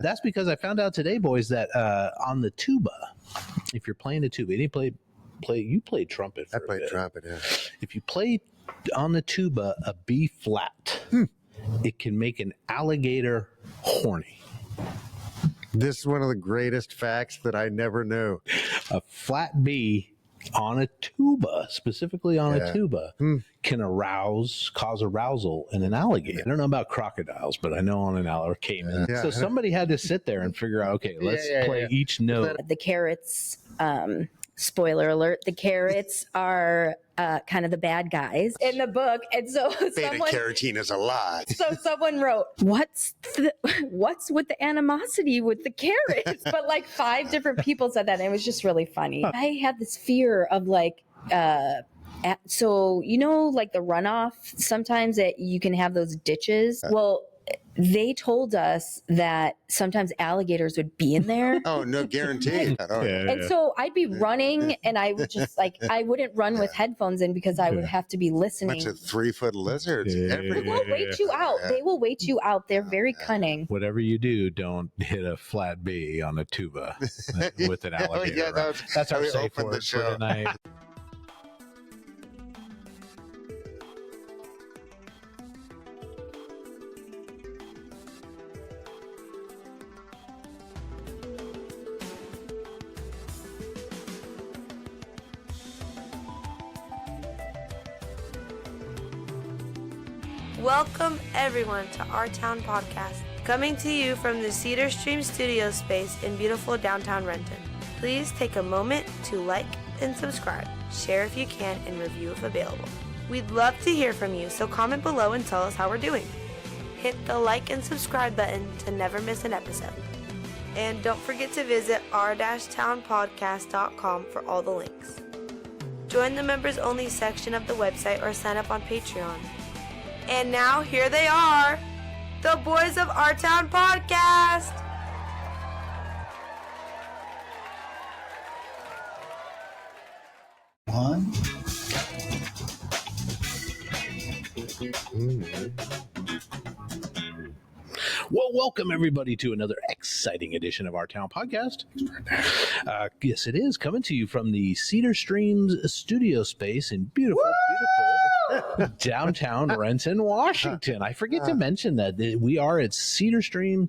That's because I found out today, boys, that on the tuba, if you're playing the tuba, you played trumpet. I played trumpet, yeah. If you play on the tuba a B flat, it can make an alligator horny. This is one of the greatest facts that I never knew. A flat B on a tuba, specifically on a tuba, can cause arousal in an alligator. I don't know about crocodiles, but I know on an alligator or caiman. So somebody had to sit there and figure out, okay, let's play each note. The carrots, spoiler alert, the carrots are kind of the bad guys in the book. And so beta-carotene is a lie. So someone wrote, what's with the animosity with the carrots? But like 5 different people said that, and it was just really funny. I had this fear of like, so you know, like the runoff, sometimes that you can have those ditches. Well, they told us that sometimes alligators would be in there. Oh, no guarantee. And so I'd be running, and I would just I wouldn't run with headphones in because I would have to be listening. Bunch of 3-foot lizards everywhere. They will wait you out. They will wait you out. They're very cunning. Whatever you do, don't hit a flat B on a tuba with an alligator. That's our safe word for tonight. Welcome everyone to Our Town Podcast, coming to you from the Cedar Stream studio space in beautiful downtown Renton. Please take a moment to like and subscribe, share if you can, and review if available. We'd love to hear from you, so comment below and tell us how we're doing. Hit the like and subscribe button to never miss an episode. And don't forget to visit our-townpodcast.com for all the links. Join the members only section of the website or sign up on Patreon. And now, here they are, the boys of Our Town Podcast. Well, welcome everybody to another exciting edition of Our Town Podcast. Yes, it is coming to you from the Cedar Streams studio space in beautiful downtown Renton, Washington. I forget to mention that we are at Cedar Stream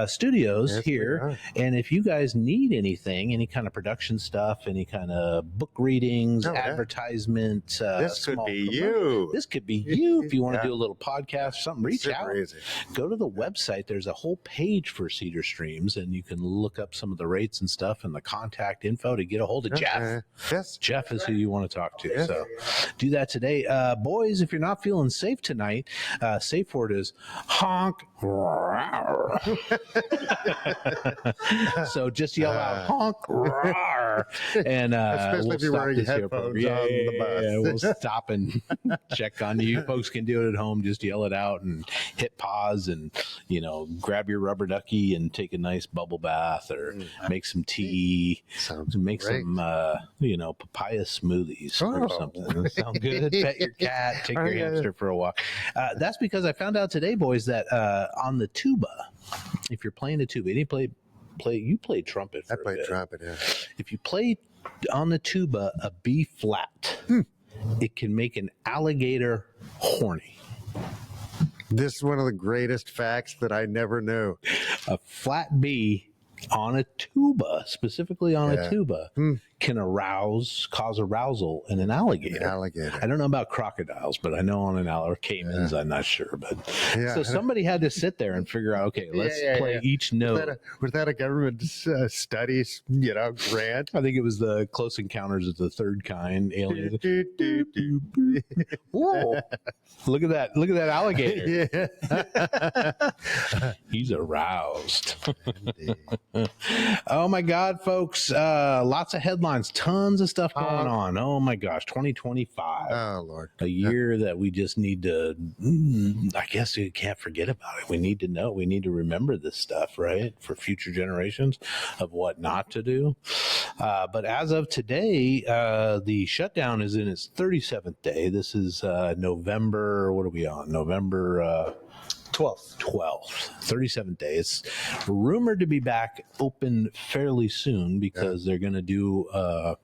Studios here. And if you guys need anything, any kind of production stuff, any kind of book readings, advertisement, this could be you. This could be you. If you want to do a little podcast, something, reach out. Easy. Go to the website. There's a whole page for Cedar Streams, and you can look up some of the rates and stuff and the contact info to get a hold of Jeff. Yes. Jeff is who you want to talk to. So do that today. Boys, if you're not feeling safe tonight, safe word is honk. So just yell out honk. And especially if you're wearing headphones on the bus. Yeah, we'll stop and check on you. You folks can do it at home. Just yell it out and hit pause and, grab your rubber ducky and take a nice bubble bath or make some tea. Make great. some, papaya smoothies or something. That sound good? Pet your cat, take your hamster for a walk. That's because I found out today, boys, that on the tuba, if you're playing the tuba, you played trumpet. I played trumpet, yeah. If you play on the tuba a B flat, it can make an alligator horny. This is one of the greatest facts that I never knew. A flat B on a tuba, specifically on a tuba, can cause arousal in an alligator. I don't know about crocodiles, but I know on an alligator, or caimans, I'm not sure. But so somebody had to sit there and figure out, okay, let's play each note. Was that a government studies, grant? I think it was the Close Encounters of the Third Kind alien. Whoa! Look at that alligator. He's aroused. Oh my God, folks! Lots of headlines. Tons of stuff going on. Oh my gosh, 2025. Oh Lord. A year that we just need to, I guess we can't forget about it. We need to know. We need to remember this stuff, right? For future generations of what not to do. But as of today, the shutdown is in its 37th day. This is November, what are we on? November 12th, 37th day. It's rumored to be back open fairly soon because they're going to do a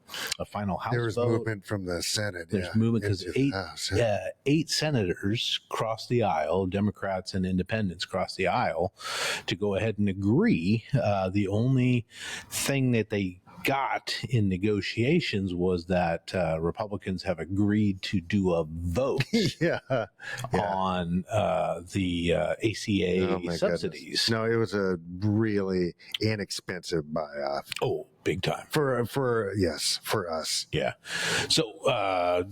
final House There was vote. movement from the Senate. There's movement because eight senators crossed the aisle, Democrats and independents crossed the aisle to go ahead and agree. The only thing that they got in negotiations was that Republicans have agreed to do a vote on the ACA subsidies. Goodness. No, it was a really inexpensive buy-off. Oh, big time for us. Yeah. So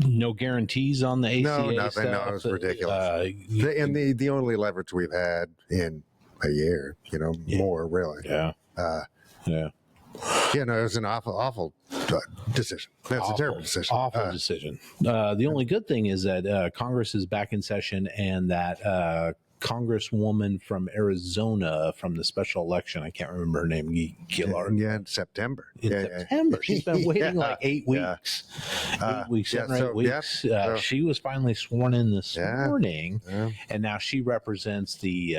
no guarantees on the ACA. No, nothing. Stuff. No, it was ridiculous. The only leverage we've had in a year, more really. Yeah. Yeah, no, it was an awful decision. That's a terrible decision. Awful decision. The only good thing is that Congress is back in session and that Congresswoman from Arizona from the special election, I can't remember her name, Gillard. Yeah, in September. September. She's been waiting like 8 weeks. 8 weeks, 7 or 8 weeks. She was finally sworn in this morning, and now she represents the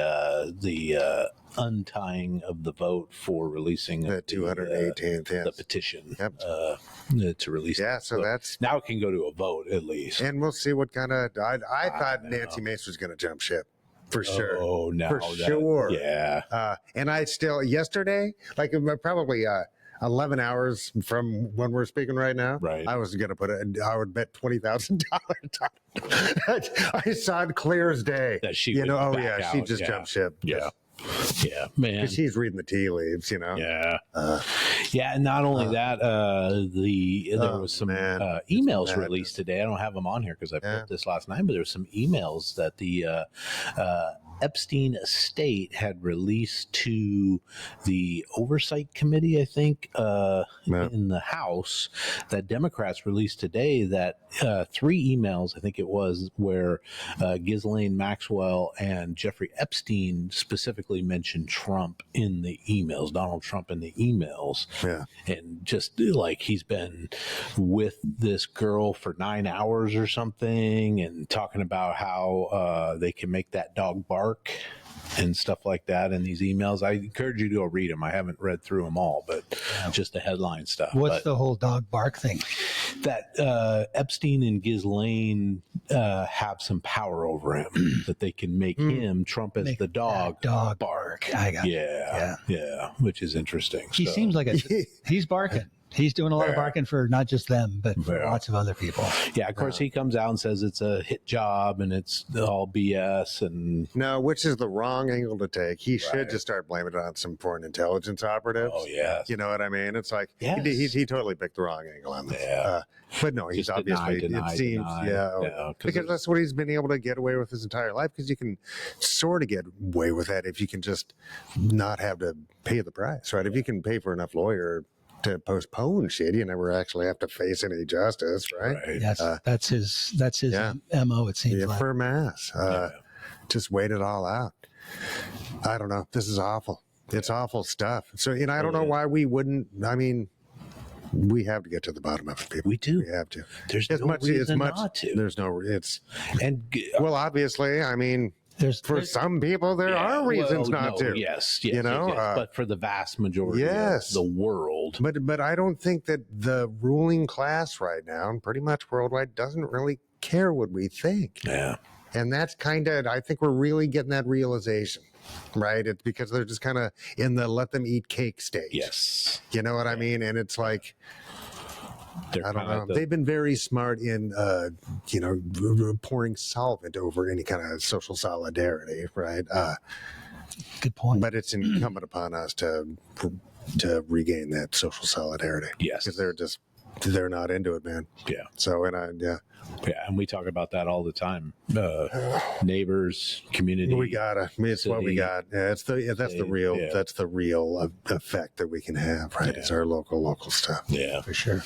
untying of the vote for releasing the 218th the petition to release. Yeah, so that's now it can go to a vote at least, and we'll see what kind of. I thought Nancy Mace was going to jump ship. For sure. Oh, no. For sure. Yeah. And I still, yesterday, like probably 11 hours from when we're speaking right now, I was going to I would bet $20,000 on it. I saw it clear as day. That she she just jumped ship. Yeah. Yeah, man. Because she's reading the tea leaves, Yeah. And not only that, there was some emails released today. I don't have them on here because I put this last night, but there were some emails that the Epstein estate had released to the Oversight Committee, I think, in the House, that Democrats released today, that 3 emails, I think it was, where Ghislaine Maxwell and Jeffrey Epstein specifically mentioned Trump in the emails, Donald Trump in the emails. Yeah. And just like he's been with this girl for 9 hours or something and talking about how they can make that dog bark and stuff like that in these emails. I encourage you to go read them. I haven't read through them all, but just the headline stuff. What's the whole dog bark thing? That Epstein and Ghislaine have some power over him, that they can make him, Trump as the dog bark. I got it. Yeah, which is interesting. He seems like he's barking. He's doing a lot of barking for not just them, but for lots of other people. Yeah, of course, he comes out and says it's a hit job and it's all BS. And no, which is the wrong angle to take. He should just start blaming it on some foreign intelligence operatives. Oh, yeah. You know what I mean? It's like he totally picked the wrong angle on this. Yeah. But no, he's obviously, it seems, because that's what he's been able to get away with his entire life, because you can sort of get away with that if you can just not have to pay the price, right? If you can pay for enough lawyer to postpone shit, you never actually have to face any justice, right? Yes, that's his MO, it seems like. For mass. Just wait it all out. I don't know. This is awful. It's awful stuff. So, I don't know why we wouldn't. I mean, we have to get to the bottom of it, people. We do. We have to. There's no reason not to. There's no. Well, obviously, I mean, for some people, there are reasons not to. Yes, but for the vast majority of the world. But I don't think that the ruling class right now, and pretty much worldwide, doesn't really care what we think. Yeah. And that's kind of, I think we're really getting that realization, right? It's because they're just kind of in the let them eat cake stage. Yes. You know what I mean? And it's like, I don't know. They've been very smart in, pouring solvent over any kind of social solidarity, right? Good point. But it's incumbent upon us to regain that social solidarity. Yes. Because they're not into it, man. Yeah. So, and we talk about that all the time. Neighbors, community. We gotta. It's what we got. Yeah, that's the real effect that we can have, right? Yeah. It's our local stuff. Yeah, for sure.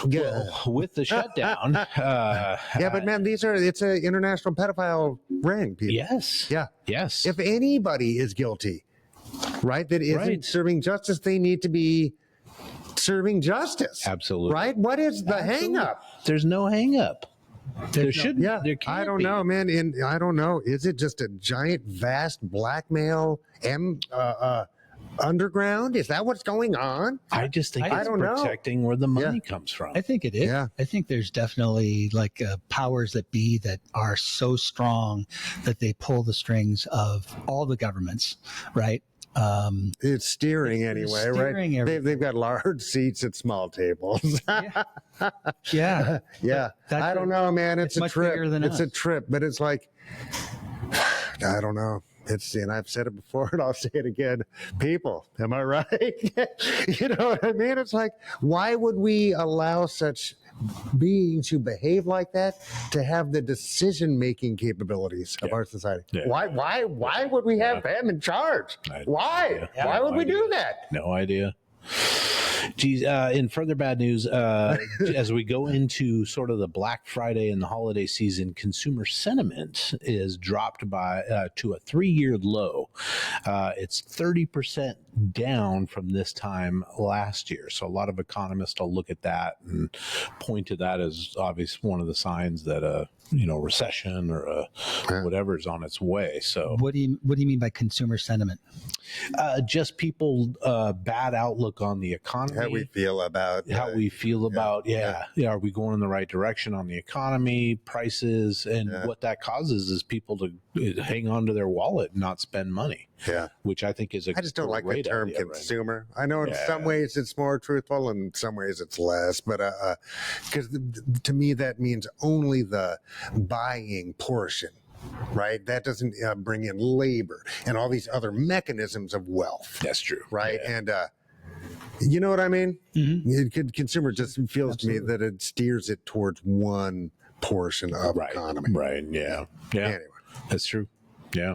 Well, with the shutdown. But man, it's an international pedophile ring, people. Yes. Yeah. Yes. If anybody is guilty, right, that isn't serving justice, they need to be serving justice. Absolutely. Right? What is the hang up? There's no hang up. There should. Yeah, there can I don't be. know, man. I don't know. Is it just a giant, vast blackmail underground? Is that what's going on? I just think I it's don't know. protecting where the money comes from. I think it is. Yeah. I think there's definitely like powers that be that are so strong that they pull the strings of all the governments, right? It's steering anyway, steering right? They've got large seats at small tables. Yeah. Yeah. I don't know, man. It's a much trip. bigger than It's us. a trip, but it's like, I don't know. And I've said it before and I'll say it again. People, am I right? You know what I mean? It's like, why would we allow such beings who behave like that to have the decision-making capabilities of our society? Yeah. Why would we have them in charge? Why? Why would we do that? No idea. Geez, in further bad news, as we go into sort of the Black Friday and the holiday season, consumer sentiment is dropped by to a 3-year low. It's 30% down from this time last year. So a lot of economists will look at that and point to that as obviously one of the signs that recession or whatever is on its way. So what do you mean by consumer sentiment? Just people bad outlook on the economy. How we feel about are we going in the right direction on the economy, prices, and what that causes is people to hang on to their wallet and not spend money. Yeah, which I think is I just don't like the term consumer. Right? I know in some ways it's more truthful, and in some ways it's less. But because to me that means only the buying portion. Right, that doesn't bring in labor and all these other mechanisms of wealth. That's true, right? Yeah. And you know what I mean? Mm-hmm. Consumer just feels Absolutely. to me that it steers it towards one portion of economy. Right? Yeah. Anyway, that's true. Yeah.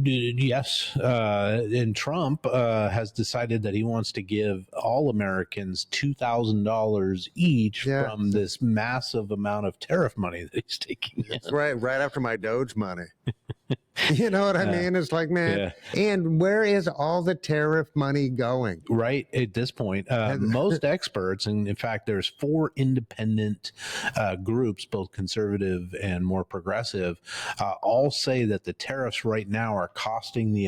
Yes. And Trump has decided that he wants to give all Americans $2,000 each from this massive amount of tariff money that he's taking. That's right after my Doge money. You know what I mean? It's like, man, and where is all the tariff money going? Right at this point, most experts, and in fact, there's 4 independent groups, both conservative and more progressive, all say that the tariffs right now are costing the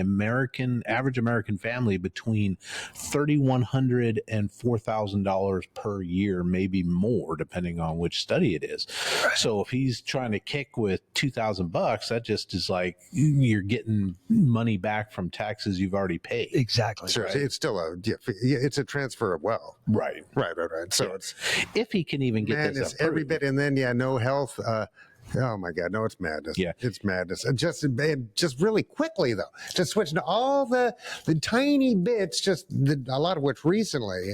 average American family between $3,100 and $4,000 per year, maybe more, depending on which study it is. Right. So if he's trying to kick with $2,000, that just is like you're getting money back from taxes you've already paid. Exactly. Sure. Right. It's still it's a transfer of wealth. Right. So it's if he can even get this it's every bit, and then no health. Oh my God! No, it's madness. Yeah, it's madness. And just really quickly though, just switching to all the tiny bits, a lot of which recently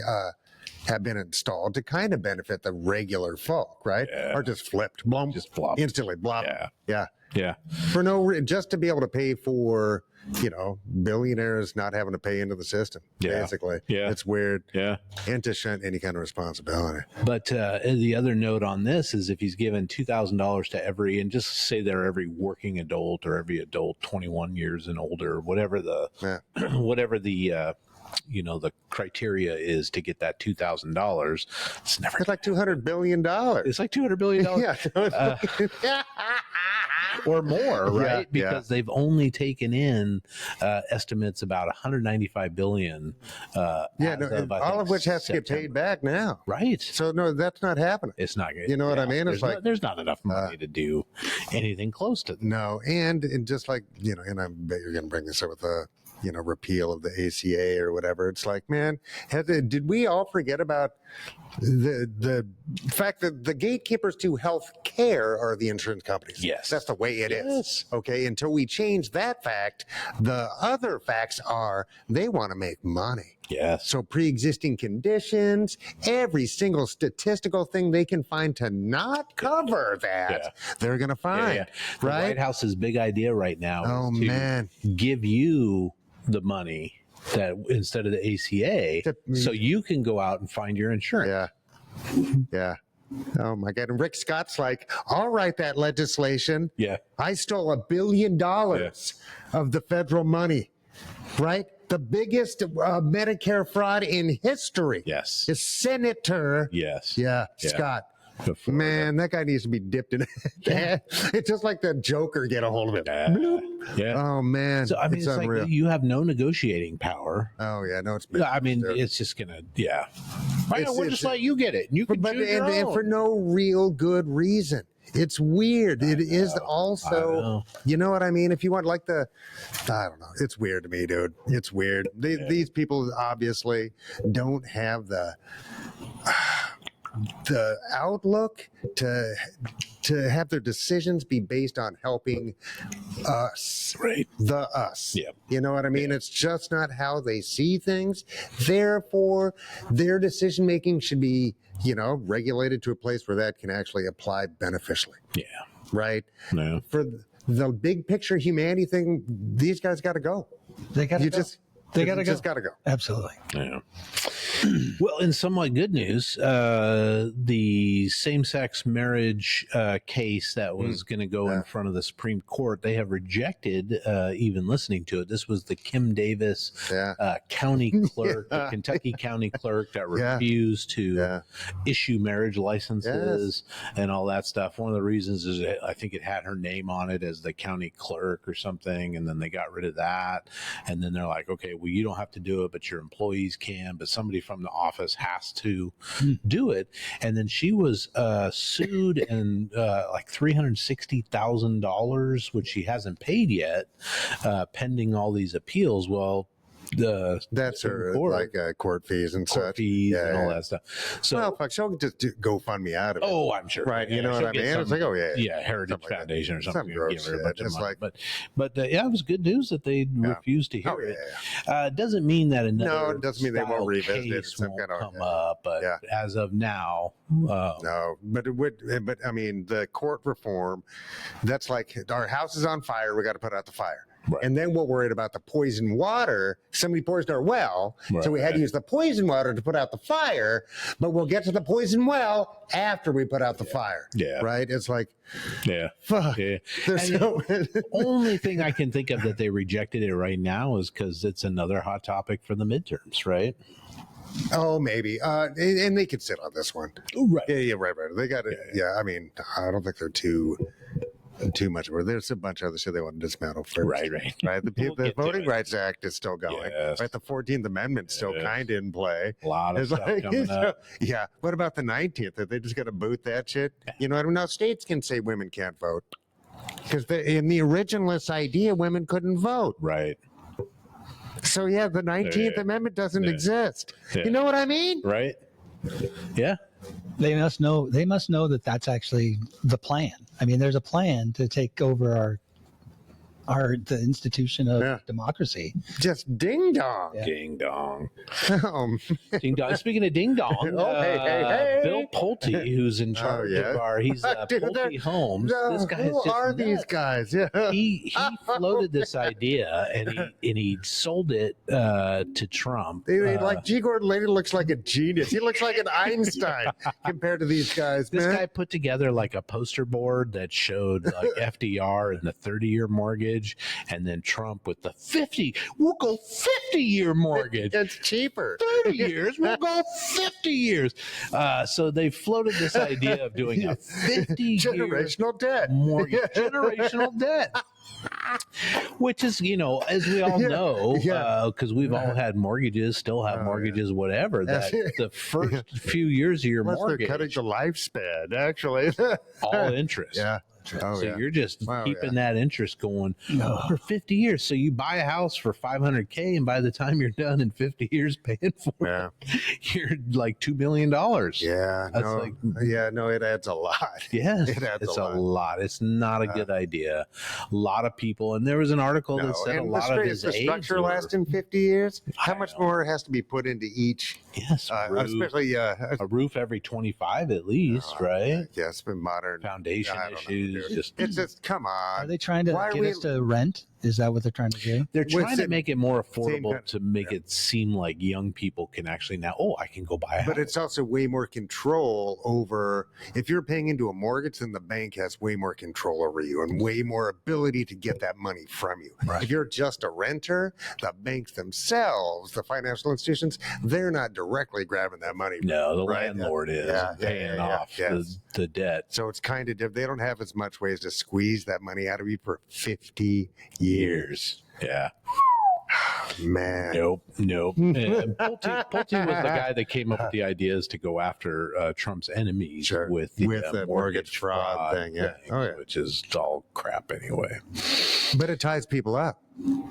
have been installed to kind of benefit the regular folk, right? Yeah. Or just flipped, blum, just flop, instantly, blop. Yeah. For just to be able to pay for, billionaires not having to pay into the system, basically. Yeah. It's weird. Yeah. And to shunt any kind of responsibility. But the other note on this is if he's given $2,000 to every working adult or every adult 21 years and older, whatever the the criteria is to get that $2,000. It's like $200 billion. It's like $200 billion. Or more, right? Because they've only taken in estimates about $195 billion. All of which has to get paid back now. Right. So no, that's not happening. It's not good. You know what I mean? It's there's not enough money to do anything close to that. No, and just like and I bet you're going to bring this up with repeal of the ACA or whatever. It's like, man, did we all forget about the fact that the gatekeepers to health care are the insurance companies? Yes. That's the way it is. Okay. Until we change that fact, the other facts are they want to make money. Yes. So pre-existing conditions, every single statistical thing they can find to not cover that, they're going to find. Yeah. The right? White House's big idea right now is to give you the money that instead of the ACA, so you can go out and find your insurance. Yeah. Oh my God. And Rick Scott's like, I'll write that legislation. Yeah. I stole $1 billion of the federal money, right? The biggest Medicare fraud in history. Yes. The senator. Yes. Yeah. Scott. Man, that guy needs to be dipped in it. It's just like the Joker get a hold of it. Yeah. Oh man. So I mean, it's like you have no negotiating power. Oh yeah, no, it's. I mean, it's just gonna. Yeah. We'll just let you get it. And you can choose your own. And for no real good reason. It's weird. It is also, you know what I mean? If you want I don't know. It's weird to me, dude. It's weird. These people obviously don't have the outlook to have their decisions be based on helping us, right? Us. Yeah. You know what I mean? It's just not how they see things. Therefore, their decision making should be, regulated to a place where that can actually apply beneficially. Yeah. Right? Yeah. For the big picture humanity thing, these guys got to go. They got to go. They got to go. Just got to go. Absolutely. Yeah. Well, in somewhat good news, the same-sex marriage case that was going to go in front of the Supreme Court, they have rejected even listening to it. This was the Kim Davis county clerk, the Kentucky county clerk that refused to issue marriage licenses and all that stuff. One of the reasons is I think it had her name on it as the county clerk or something, and then they got rid of that. And then they're like, okay, well, you don't have to do it, but your employees can, but somebody from the office has to do it. And then she was sued and like $360,000, which she hasn't paid yet, pending all these appeals. Well, that's her court fees and court fees and all that stuff. So she'll just go fund me out of it. Oh, I'm sure. Right. You know what I mean? It's like, Heritage Foundation or something. Gross give her a bunch of money. like, but it was good news that they refused to hear it. It doesn't mean that another it doesn't mean they won't revisit it. Won't come up, but as of now, no. But it would. But I mean, the court reform. That's like our house is on fire. We got to put out the fire. Right. And then we're worried about the poison water. Somebody poisoned our well, so we had to use the poison water to put out the fire. But we'll get to the poison well after we put out the fire. Yeah, right. It's like, fuck. Yeah. The only thing I can think of that they rejected it right now is because it's another hot topic for the midterms, right? Oh, maybe. And they could sit on this one. Right. Yeah, right. They got it. Yeah. I mean, I don't think they're too much of it. There's a bunch of other shit they want to dismantle first. Right. The Voting Rights Act is still going. Yes. Right. The 14th Amendment's still kind of in play. A lot of stuff coming up. Yeah. What about the 19th? Are they just going to boot that shit? You know, I don't know. States can say women can't vote because in the originalist idea, women couldn't vote. Right. So the 19th Amendment doesn't exist. You know what I mean? Right. Yeah. They must know that that's actually the plan. I mean, there's a plan to take over the institution of democracy. Just ding dong. Yeah. Ding dong. Ding dong. Speaking of ding dong, hey. Bill Pulte, who's in charge of he's Pulte Homes. This guy who are these guys? Yeah. He floated this idea and he sold it to Trump. Like G. Gordon Liddy looks like a genius. He looks like an Einstein compared to these guys. This guy put together like a poster board that showed like FDR and the 30-year mortgage. And then Trump with the 50, we'll go 50-year mortgage. It's cheaper. 30 years, we'll go 50 years. So they floated this idea of doing a 50-year generational debt mortgage, generational debt. Which is, as we all know, because we've all had mortgages, still have mortgages, whatever, that the first few years of your mortgage. They're cutting the lifespan, actually. All interest. Yeah. So you're just keeping that interest going for 50 years. So you buy a house for $500K, and by the time you're done in 50 years paying for it, you're like $2 million. It adds a lot. Yes, it's a lot. It's not a good idea. A lot of people, and there was an article that said a lot of his age. Structure lasting 50 years. How much more has to be put into each? Yes, especially a roof every 25 at least, right? Yes, but modern foundation issues. It's just come on. Are they trying to get us to rent? Is that what they're trying to do? They're trying to make it more affordable to make it seem like young people can actually now, I can go buy a house. But it's also way more control over, if you're paying into a mortgage, then the bank has way more control over you and way more ability to get that money from you. Right. If you're just a renter, the banks themselves, the financial institutions, they're not directly grabbing that money. No, the landlord is paying off the debt. So it's kind of, they don't have as much ways to squeeze that money out of you for 50 years. Yeah. Man. Nope. Pulte was the guy that came up with the ideas to go after Trump's enemies with the mortgage fraud thing, which is all crap anyway. But it ties people up.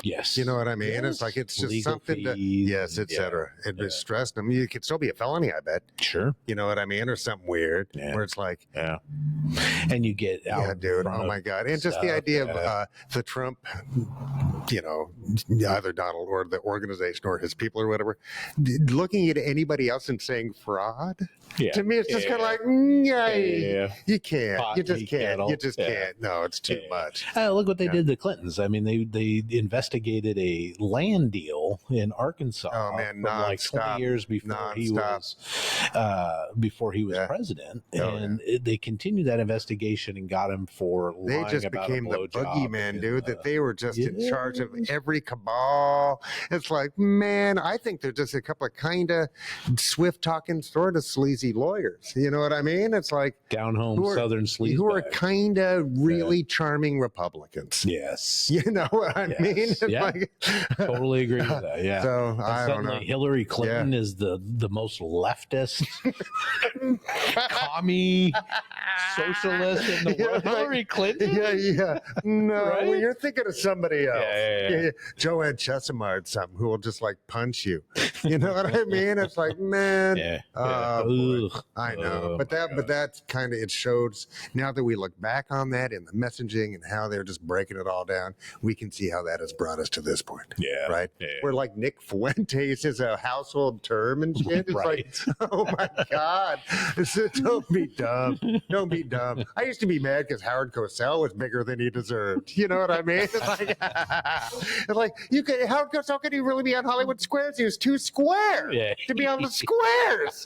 Yes. You know what I mean? Yes. It's like, it's just Legal something fees, et cetera. It was stressed them. You could still be a felony, I bet. Sure. You know what I mean? Or something weird where it's like, and you get out. Yeah, dude. Oh my God. And just the idea of the Trump, either Donald or the organization or his people or whatever, looking at anybody else and saying fraud. Yeah. To me, it's just kind of like, you can't. You just can't. You just can't. No, it's too much. Look what they did to the Clintons. I mean, they investigated a land deal in Arkansas from like 20 years before he was president, and they continued that investigation and got him for lying about a blowjob. They just became the boogeyman, dude. That they were just in charge of every cabal. It's like, man, I think they're just a couple of kind of swift talking, sort of sleazy lawyers. You know what I mean? It's like down home Southern sleaze who are kind of really charming Republicans. Yes, you know what I mean? It's like, totally agree with that. Yeah. So I don't know. Hillary Clinton is the most leftist, commie, socialist in the world. Hillary Clinton. Yeah. No, when you're thinking of somebody else, Joanne Chesimard, something who will just like punch you. You know what I mean? It's like, man. I know, but that's kind of, it shows now that we look back on that in the messaging and how they're just breaking it all down, we can see how that has brought us to this point. Yeah. Right. Yeah. Where like Nick Fuentes is a household term and shit. It's like, oh my God, don't be dumb. Don't be dumb. I used to be mad because Howard Cosell was bigger than he deserved. You know what I mean? It's like Howard Cosell, how could he really be on Hollywood Squares? He was too square to be on the squares.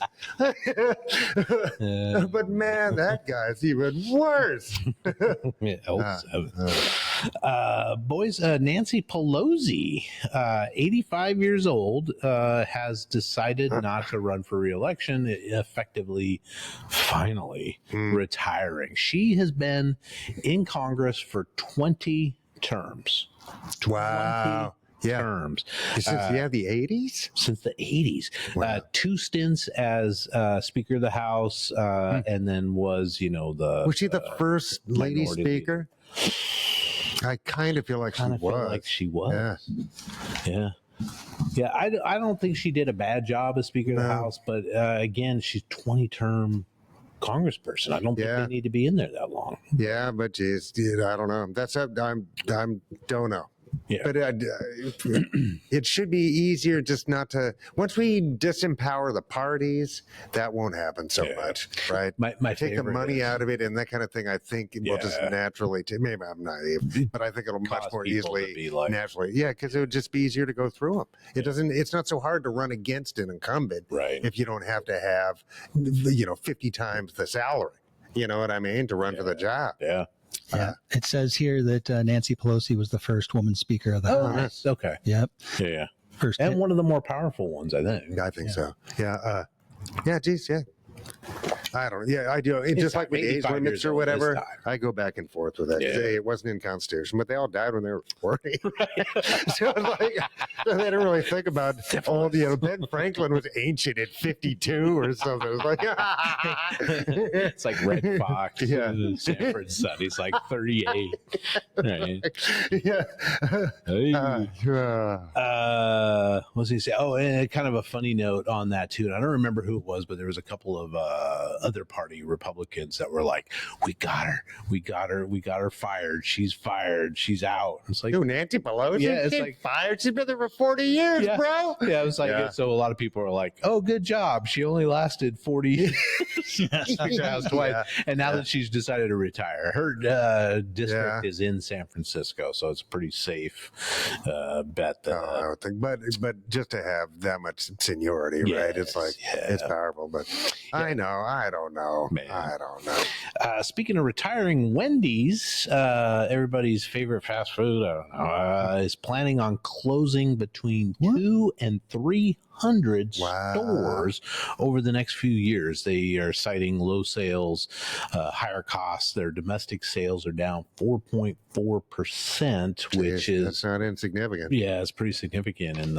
But man, that guy's even worse. Boys, Nancy Pelosi, 85 years old, has decided not to run for re-election, effectively, finally retiring. She has been in Congress for 20 terms. Wow. Terms. Since the 80s? Since the 80s. Wow. 2 stints as Speaker of the House, and then was she the first lady speaker? I kind of feel like she was. Yeah. I don't think she did a bad job as Speaker of the House, but again, she's 20-term congressperson. I don't think they need to be in there that long. Yeah, but geez, dude, I don't know. Don't know. Yeah. But it should be easier just not to, once we disempower the parties, that won't happen so much, right? My take the money out of it and that kind of thing, I think will just naturally, maybe I'm naive, but I think it'll much more easily, naturally. Yeah, because it would just be easier to go through them. It's not so hard to run against an incumbent if you don't have to have, 50 times the salary, you know what I mean, to run for the job. Yeah. It says here that Nancy Pelosi was the first woman Speaker of the House. Nice. Okay. Yep. Yeah. First, and one of the more powerful ones, I think. I think so. Yeah. Geez. Yeah. I don't know. Yeah, I do. It's just like with age limits or whatever, I go back and forth with that. Yeah. It wasn't in Constitution, but they all died when they were 40. So they didn't really think about old, Ben Franklin was ancient at 52 or something. It was like, it's like Red Fox, Sanford's son. He's like 38. Right. Yeah. What was he say? Oh, and kind of a funny note on that too. And I don't remember who it was, but there was a couple of other party Republicans that were like, we got her fired. She's fired. She's out. It's like, dude, Nancy Pelosi? Yeah, it's she's like fired. She's been there for 40 years, bro. Yeah, it was like, so a lot of people are like, oh, good job. She only lasted 40 years. Twice. And now that she's decided to retire, her district is in San Francisco, so it's a pretty safe bet. I don't think, but just to have that much seniority, right? It's like, it's powerful, but I don't know. Man. I don't know. Speaking of retiring, Wendy's, everybody's favorite fast food, is planning on closing between 200 and 300 stores over the next few years. They are citing low sales, higher costs. Their domestic sales are down 4.4%, which is that's not insignificant. Yeah, it's pretty significant. In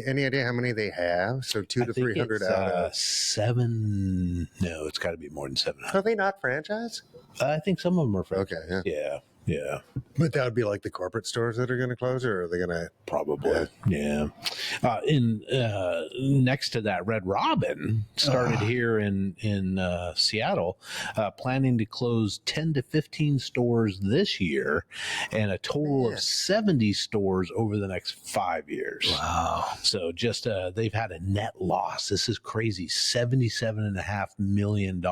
any idea how many they have? So 200 to 300 out of 7. No, it's got to be more than 700. Are they not franchise? I think some of them are franchise. Okay. Yeah. But that would be like the corporate stores that are going to close, or are they going to? Probably. Yeah. Next to that, Red Robin started here in Seattle, planning to close 10 to 15 stores this year and a total of 70 stores over the next 5 years. Wow. So just they've had a net loss. This is crazy. $77.5 million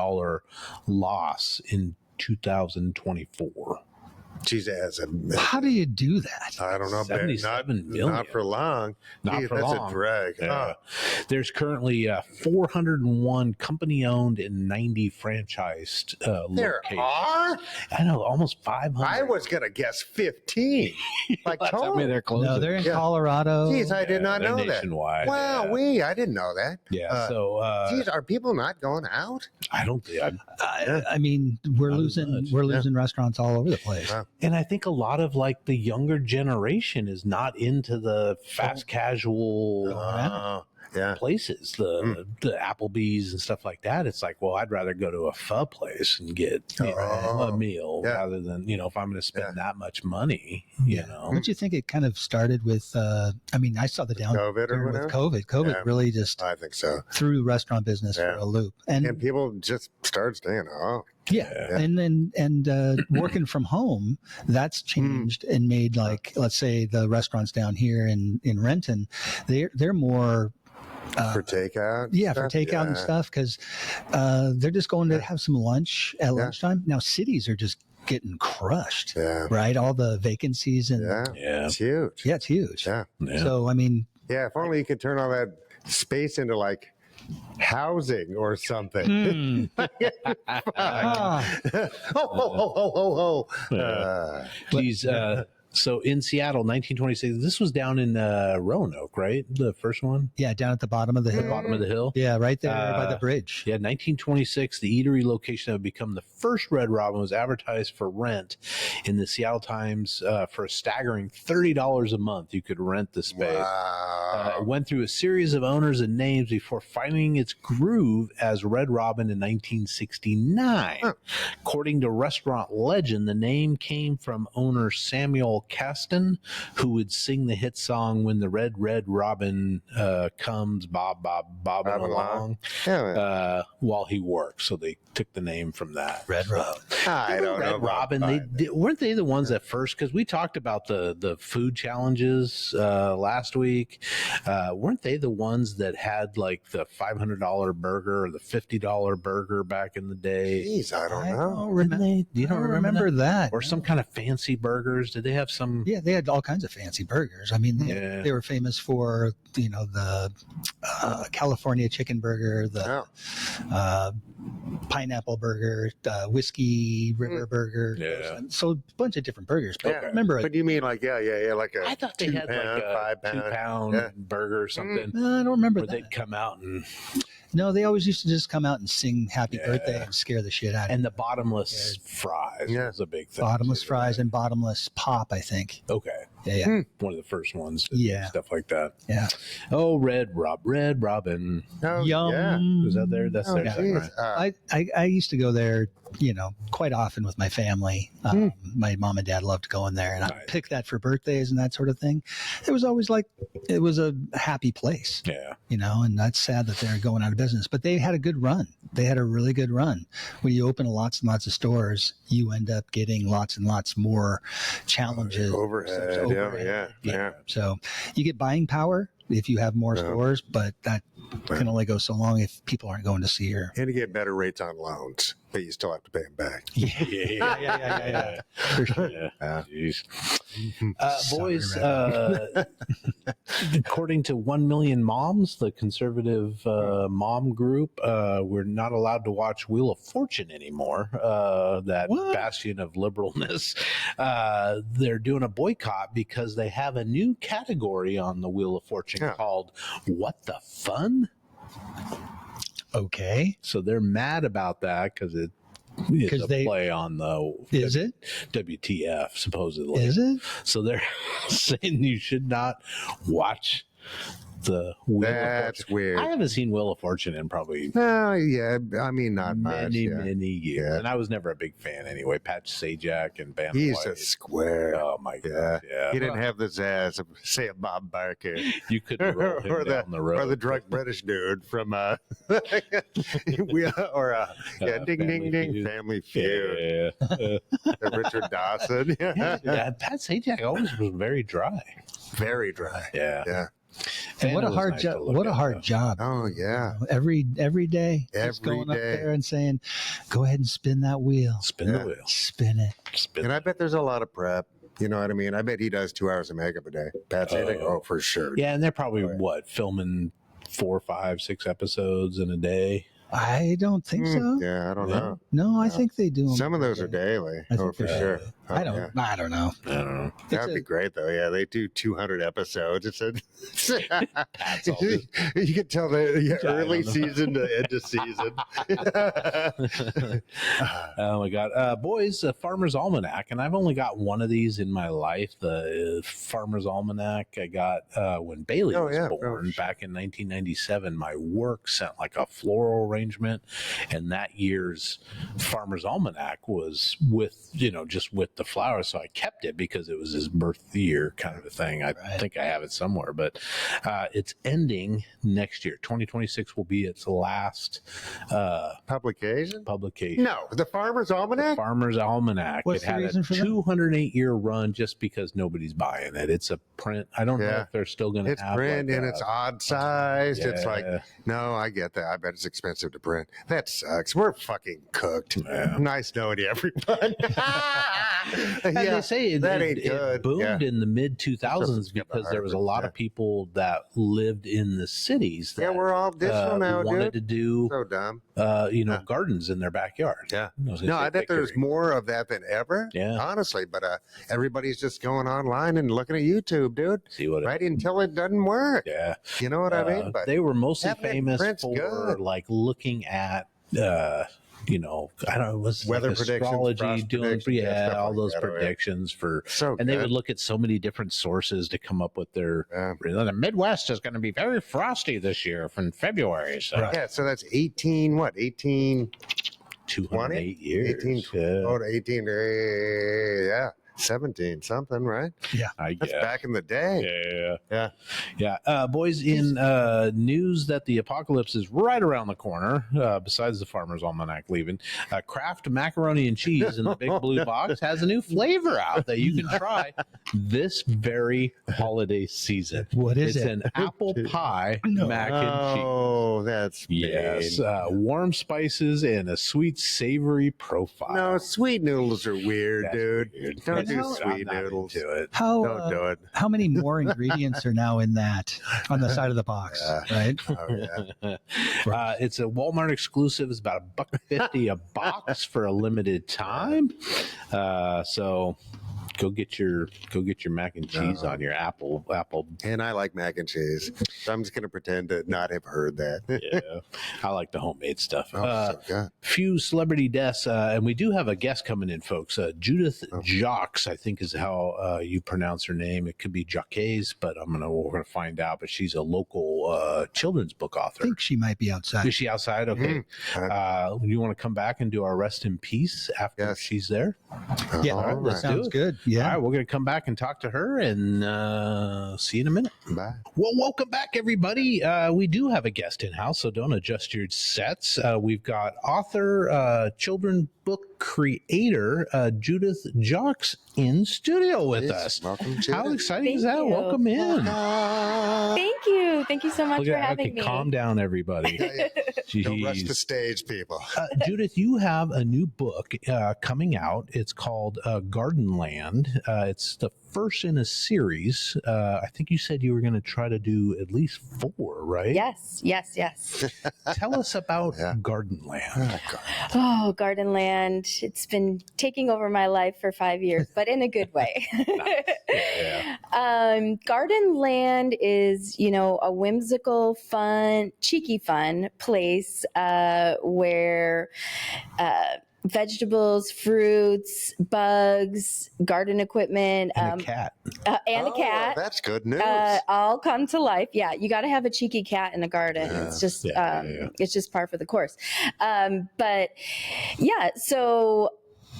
loss in 2024. Jesus. How do you do that? I don't know. 77 million. Not for long. Not for long. That's a drag. Yeah. There's currently 401 company-owned and 90 franchised there locations. Are? I know, almost 500. I was going to guess 15. Like I mean, they're closing. No, they're in Colorado. Geez, I did not know nationwide. that. Wow, I didn't know that. Yeah, geez, are people not going out? I don't think. I mean, we're losing restaurants all over the place. And I think a lot of like the younger generation is not into the fast casual places, the Applebee's and stuff like that. It's like, well, I'd rather go to a pho place and get a meal rather than, if I'm going to spend that much money, you know. Don't you think it kind of started with, I saw the down COVID or with COVID. COVID really just I think so. threw restaurant business for a loop. And people just started staying home. Yeah. And working from home, that's changed and made, like, let's say the restaurants down here in Renton, they're more for takeout? Yeah, for takeout and stuff, because they're just going to have some lunch at lunchtime. Now cities are just getting crushed, right? All the vacancies and it's huge. Yeah, it's huge. Yeah. So, I mean, if only you could turn all that space into like housing or something. These so in Seattle, 1926, this was down in Roanoke, right? The first one? Yeah, down at the bottom of the hill. The bottom of the hill? Yeah, right there by the bridge. Yeah, 1926, the eatery location that would become the first Red Robin was advertised for rent in the Seattle Times for a staggering $30 a month. You could rent the space. Wow. It went through a series of owners and names before finding its groove as Red Robin in 1969. According to restaurant legend, the name came from owner Samuel Caston, who would sing the hit song "When the Red Robin Comes, bobbing along," while he worked. So they took the name from that. Red Robin. I don't know. Red Robin. Weren't they the ones at first? Because we talked about the food challenges last week. Weren't they the ones that had like the $500 burger or the $50 burger back in the day? Jeez, I don't know. You don't remember that? Or some kind of fancy burgers? Did they have some? Yeah, they had all kinds of fancy burgers. I mean, they were famous for the California chicken burger, the pineapple burger, whiskey river burger. Yeah. So a bunch of different burgers. But remember, but you mean like like a I thought they had like a 2-pound burger or something. No, I don't remember where that. they'd come out and. No, they always used to just come out and sing happy birthday and scare the shit out of you. And the bottomless fries was a big thing. Bottomless fries and bottomless pop, I think. Okay. Yeah. One of the first ones. Stuff like that. Yeah. Oh, Red Robin. Oh, Yum. Yeah. Was that there? That's their thing, right? I used to go there, quite often with my family. My mom and dad loved going there, and I'd pick that for birthdays and that sort of thing. It was always it was a happy place. Yeah. And that's sad that they're going out of business, but they had a good run. They had a really good run. When you open lots and lots of stores, you end up getting lots and lots more challenges. Overhead. Yeah. So you get buying power if you have more stores, but that can only go so long if people aren't going to see her. And you get better rates on loans, but you still have to pay them back. Yeah. For sure. Boys, according to 1 Million Moms, the conservative mom group, we're not allowed to watch Wheel of Fortune anymore, that bastion of liberalness. They're doing a boycott because they have a new category on the Wheel of Fortune called What the Fun? Okay. So they're mad about that because it's a play on the WTF, supposedly. Is it? So they're saying you should not watch the Wheel of Fortune. That's weird. I haven't seen Wheel of Fortune in probably not many years, and I was never a big fan anyway. Patch Sajak and Bam. He's a square. Oh my god! Yeah. He didn't have the zazz of, say, a Bob Barker. You couldn't roll him down the road, or the drunk British dude from Family Feud. Richard Dawson. Pat Sajak always was very dry. Very dry. Yeah. And what a hard job! What a hard job! Oh yeah! Every day, just going up there and saying, "Go ahead and spin that wheel. Spin the wheel. Spin it." And I bet there's a lot of prep. You know what I mean? I bet he does 2 hours of makeup a day. Pat Sajak, for sure. Yeah, and they're probably filming 4, 5, 6 episodes in a day. I don't think so. Yeah, I don't know. No, I think they do them. Some of those are daily. For sure. I don't know. That'd be great though. Yeah, they do 200 episodes. It's you can tell the early season to end of season. Oh my god, boys! Farmer's Almanac, and I've only got one of these in my life. The Farmer's Almanac I got when Bailey was born back in 1997. My work sent like a floral arrangement, and that year's Farmer's Almanac was with just with the flowers, so I kept it because it was his birth year kind of a thing. I think I have it somewhere, but it's ending next year. 2026 will be its last publication. No, the Farmer's Almanac. Farmer's Almanac. What's it had the reason for 208-year run just because nobody's buying it. It's a print. I don't know if they're still going to have. It's print and it's odd sized. Yeah. It's like, no, I get that. I bet it's expensive to print. That sucks. We're fucking cooked. Yeah. Nice knowing you, everyone. And they say it boomed in the mid 2000s because there was a lot of people that lived in the cities that we're all digital now, wanted to do so dumb. Gardens in their backyard. Yeah. No, I bet there's more of that than ever. Yeah. Honestly, but everybody's just going online and looking at YouTube, dude. See what until it doesn't work. Yeah. You know what I mean? But they were mostly famous for like looking at I don't know, it was weather like astrology, doing all those predictions and they would look at so many different sources to come up with their. The Midwest is going to be very frosty this year from February. So so that's 208 years. 18, 17 something, right? Yeah, that's back in the day. Yeah. Boys, in news that the apocalypse is right around the corner, besides the Farmer's Almanac leaving, Kraft macaroni and cheese in the big blue box has a new flavor out that you can try this very holiday season. What is it? It's an apple pie mac and cheese. Oh, that's warm spices and a sweet savory profile. No, sweet noodles are weird, dude. Weird. Don't do sweet noodles. Do it. Don't do it. How many more ingredients are now in that on the side of the box? Right. It's a Walmart exclusive. It's about $1.50 a box for a limited time. So go get your mac and cheese on your apple. And I like mac and cheese. So I'm just going to pretend to not have heard that. Yeah, I like the homemade stuff. So good. Few celebrity deaths, and we do have a guest coming in, folks. Judith Jacques, I think is how you pronounce her name. It could be Jacques, but we're gonna find out. But she's a local children's book author. I think she might be outside. Is she outside? Okay. You want to come back and do our rest in peace after she's there? Yeah, all right, that sounds good. Yeah. All right, we're going to come back and talk to her and see you in a minute. Bye. Well, welcome back, everybody. We do have a guest in house, so don't adjust your sets. We've got author, children book creator, Judith Jacques in studio with us. Welcome, Judith. How exciting is that? you. Welcome in. Thank you. Thank you so much for having me. Calm down, everybody. Don't rush the stage, people. Judith, you have a new book coming out. It's called Garden Land. It's the first in a series. I think you said you were going to try to do at least 4, right? Yes. Tell us about Garden Land. Oh, Garden Land. It's been taking over my life for 5 years, but in a good way. Garden Land is, a whimsical, fun, cheeky fun place where vegetables, fruits, bugs, garden equipment, and a cat. A cat. That's good news. All come to life. Yeah, you got to have a cheeky cat in a garden. It's just it's just par for the course. But yeah, so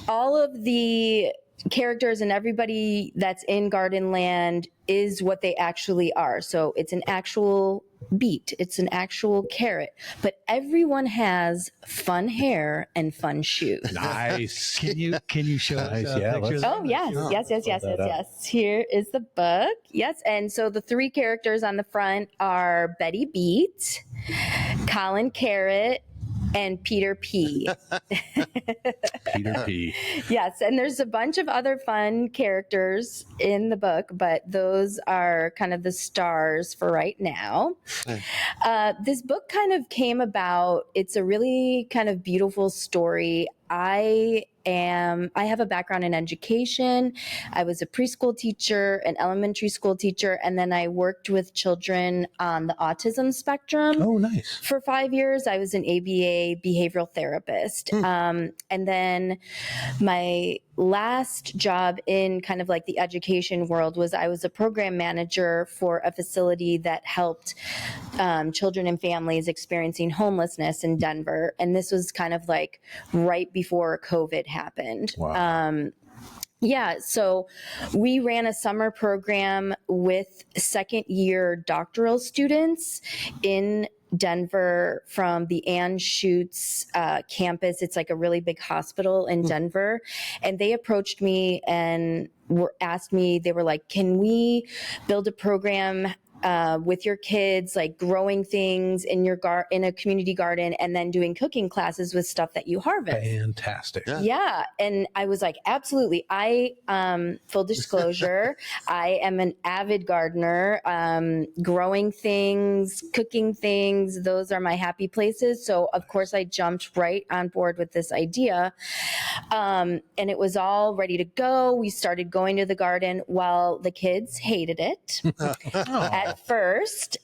all of the characters and everybody that's in Garden Land is what they actually are. So it's an actual beet, it's an actual carrot, but everyone has fun hair and fun shoes. Nice. Can you show us pictures? Oh yes. Here is the book. Yes, and so the 3 characters on the front are Betty Beet, Colin Carrot, and Peter P. Peter P. Yes, and there's a bunch of other fun characters in the book, but those are kind of the stars for right now. This book kind of came about. It's a really kind of beautiful story. I have a background in education. I was a preschool teacher, an elementary school teacher, and then I worked with children on the autism spectrum. Oh, nice. For 5 years, I was an ABA behavioral therapist. And then my last job in kind of like the education world was I was a program manager for a facility that helped children and families experiencing homelessness in Denver. And this was kind of like right before COVID happened. Wow. So we ran a summer program with second-year doctoral students in Denver from the Ann Schutz campus. It's like a really big hospital in Denver. And they approached me and they were like, can we build a program with your kids, like growing things in your in a community garden and then doing cooking classes with stuff that you harvest. Fantastic. Yeah. And I was like, absolutely. Full disclosure, I am an avid gardener, growing things, cooking things. Those are my happy places. So of course I jumped right on board with this idea. And it was all ready to go. We started going to the garden. Well, the kids hated it. At first,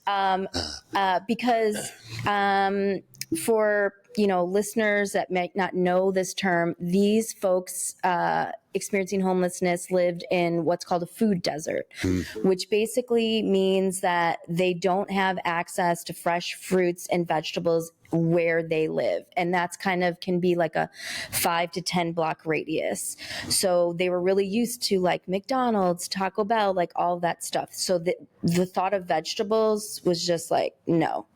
because for listeners that might not know this term, these folks experiencing homelessness lived in what's called a food desert, which basically means that they don't have access to fresh fruits and vegetables where they live. And that's kind of can be like a 5 to 10 block radius. So they were really used to like McDonald's, Taco Bell, like all of that stuff. So the thought of vegetables was just like, no.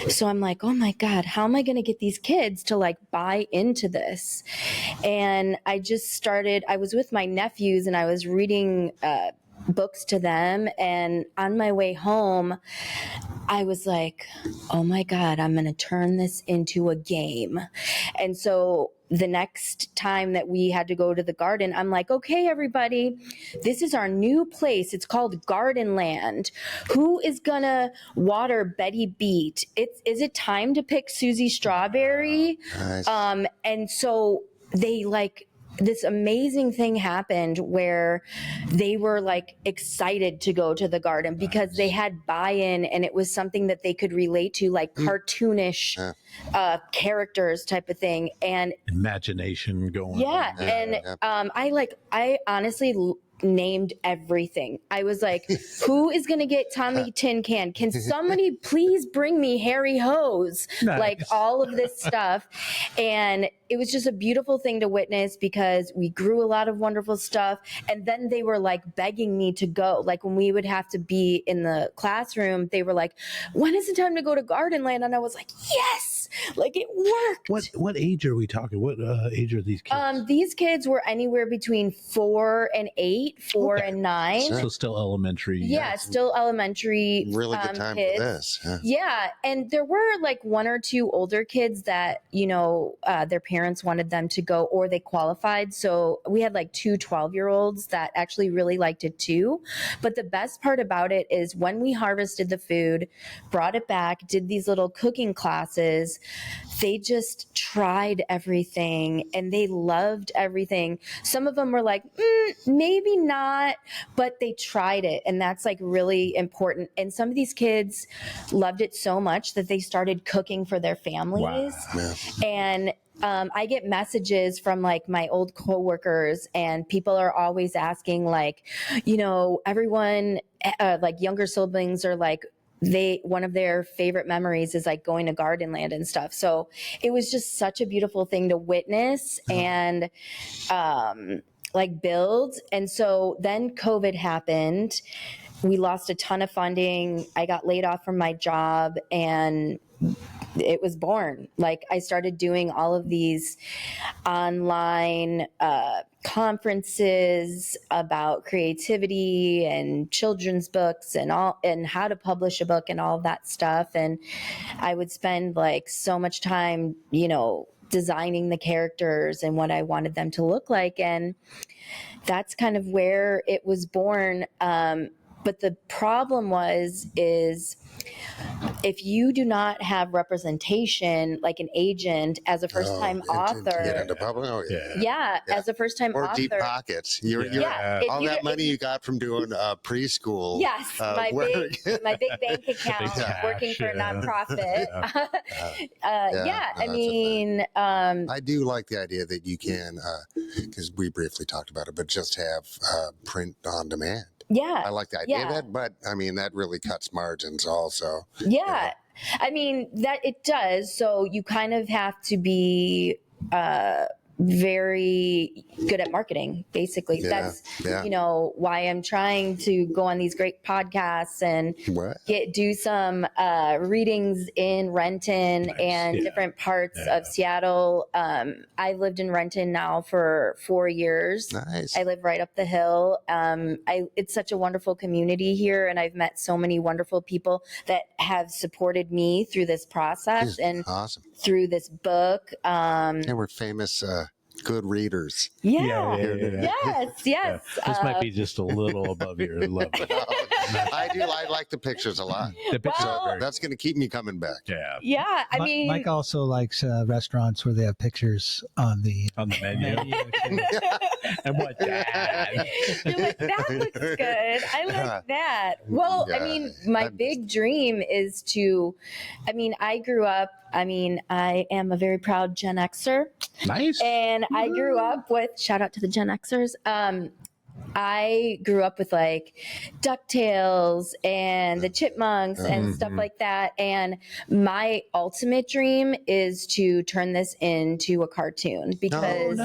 So I'm like, oh my God, how am I going to get these kids to like buy into this? And I was with my nephews and I was reading books to them. And on my way home, I was like, oh my God, I'm going to turn this into a game. And so the next time that we had to go to the garden, I'm like, okay, everybody, this is our new place. It's called Garden Land. Who is gonna water Betty Beet? Is it time to pick Susie Strawberry? Nice. And so they like this amazing thing happened where they were like excited to go to the garden because they had buy-in and it was something that they could relate to, like cartoonish characters type of thing, and imagination going. Yeah. And I honestly named everything. I was like, who is going to get Tommy Tin Can? Can somebody please bring me Harry Hose? Nice. Like all of this stuff. And it was just a beautiful thing to witness because we grew a lot of wonderful stuff. And then they were like begging me to go. Like when we would have to be in the classroom, they were like, when is it time to go to Gardenland? And I was like, yes, like it worked. What age are we talking? What age are these kids? These kids were anywhere between 4 and 8, 4 and 9. So still elementary. Yeah, still elementary. Really good time kids. for this. Yeah, and there were like 1 or 2 older kids that, you know, their parents wanted them to go or they qualified. So we had like 2 12-year-olds that actually really liked it too. But the best part about it is when we harvested the food, brought it back, did these little cooking classes, they just tried everything and they loved everything. Some of them were like, maybe not, but they tried it. And that's like really important. And some of these kids loved it so much that they started cooking for their families. Wow. And I get messages from like my old coworkers and people are always asking like, you know, everyone like younger siblings are like, one of their favorite memories is like going to Gardenland and stuff. So it was just such a beautiful thing to witness and like build. And so then COVID happened. We lost a ton of funding. I got laid off from my job and it was born. Like I started doing all of these online conferences about creativity and children's books and how to publish a book and all of that stuff. And I would spend like so much time, you know, designing the characters and what I wanted them to look like. And that's kind of where it was born. But the problem is if you do not have representation, like an agent as a first-time author, get into public, as a first-time author, deep pockets. All that money you got from doing preschool. Yes, my big bank account working for a nonprofit. I mean, I do like the idea that you can, because we briefly talked about it, but just have print on demand. Yeah. I like the idea of that, but I mean, that really cuts margins also. Yeah. You know? I mean, that it does. So you kind of have to be very good at marketing, basically. That's, you know, why I'm trying to go on these great podcasts and do some readings in Renton and different parts of Seattle. I've lived in Renton now for 4 years. Nice. I live right up the hill. It's such a wonderful community here, and I've met so many wonderful people that have supported me through this process and through this book. And we're famous good readers. Yes. This might be just a little above your level. I like the pictures a lot. The pictures that's going to keep me coming back. I mean, Mike also likes restaurants where they have pictures on the menu. And what that? You're like, that looks good. I like that. Well, I mean, my big dream is to, I grew up, I am a very proud Gen Xer. Nice. And I grew up with, shout out to the Gen Xers. I grew up with like DuckTales and the Chipmunks and stuff like that. And my ultimate dream is to turn this into a cartoon because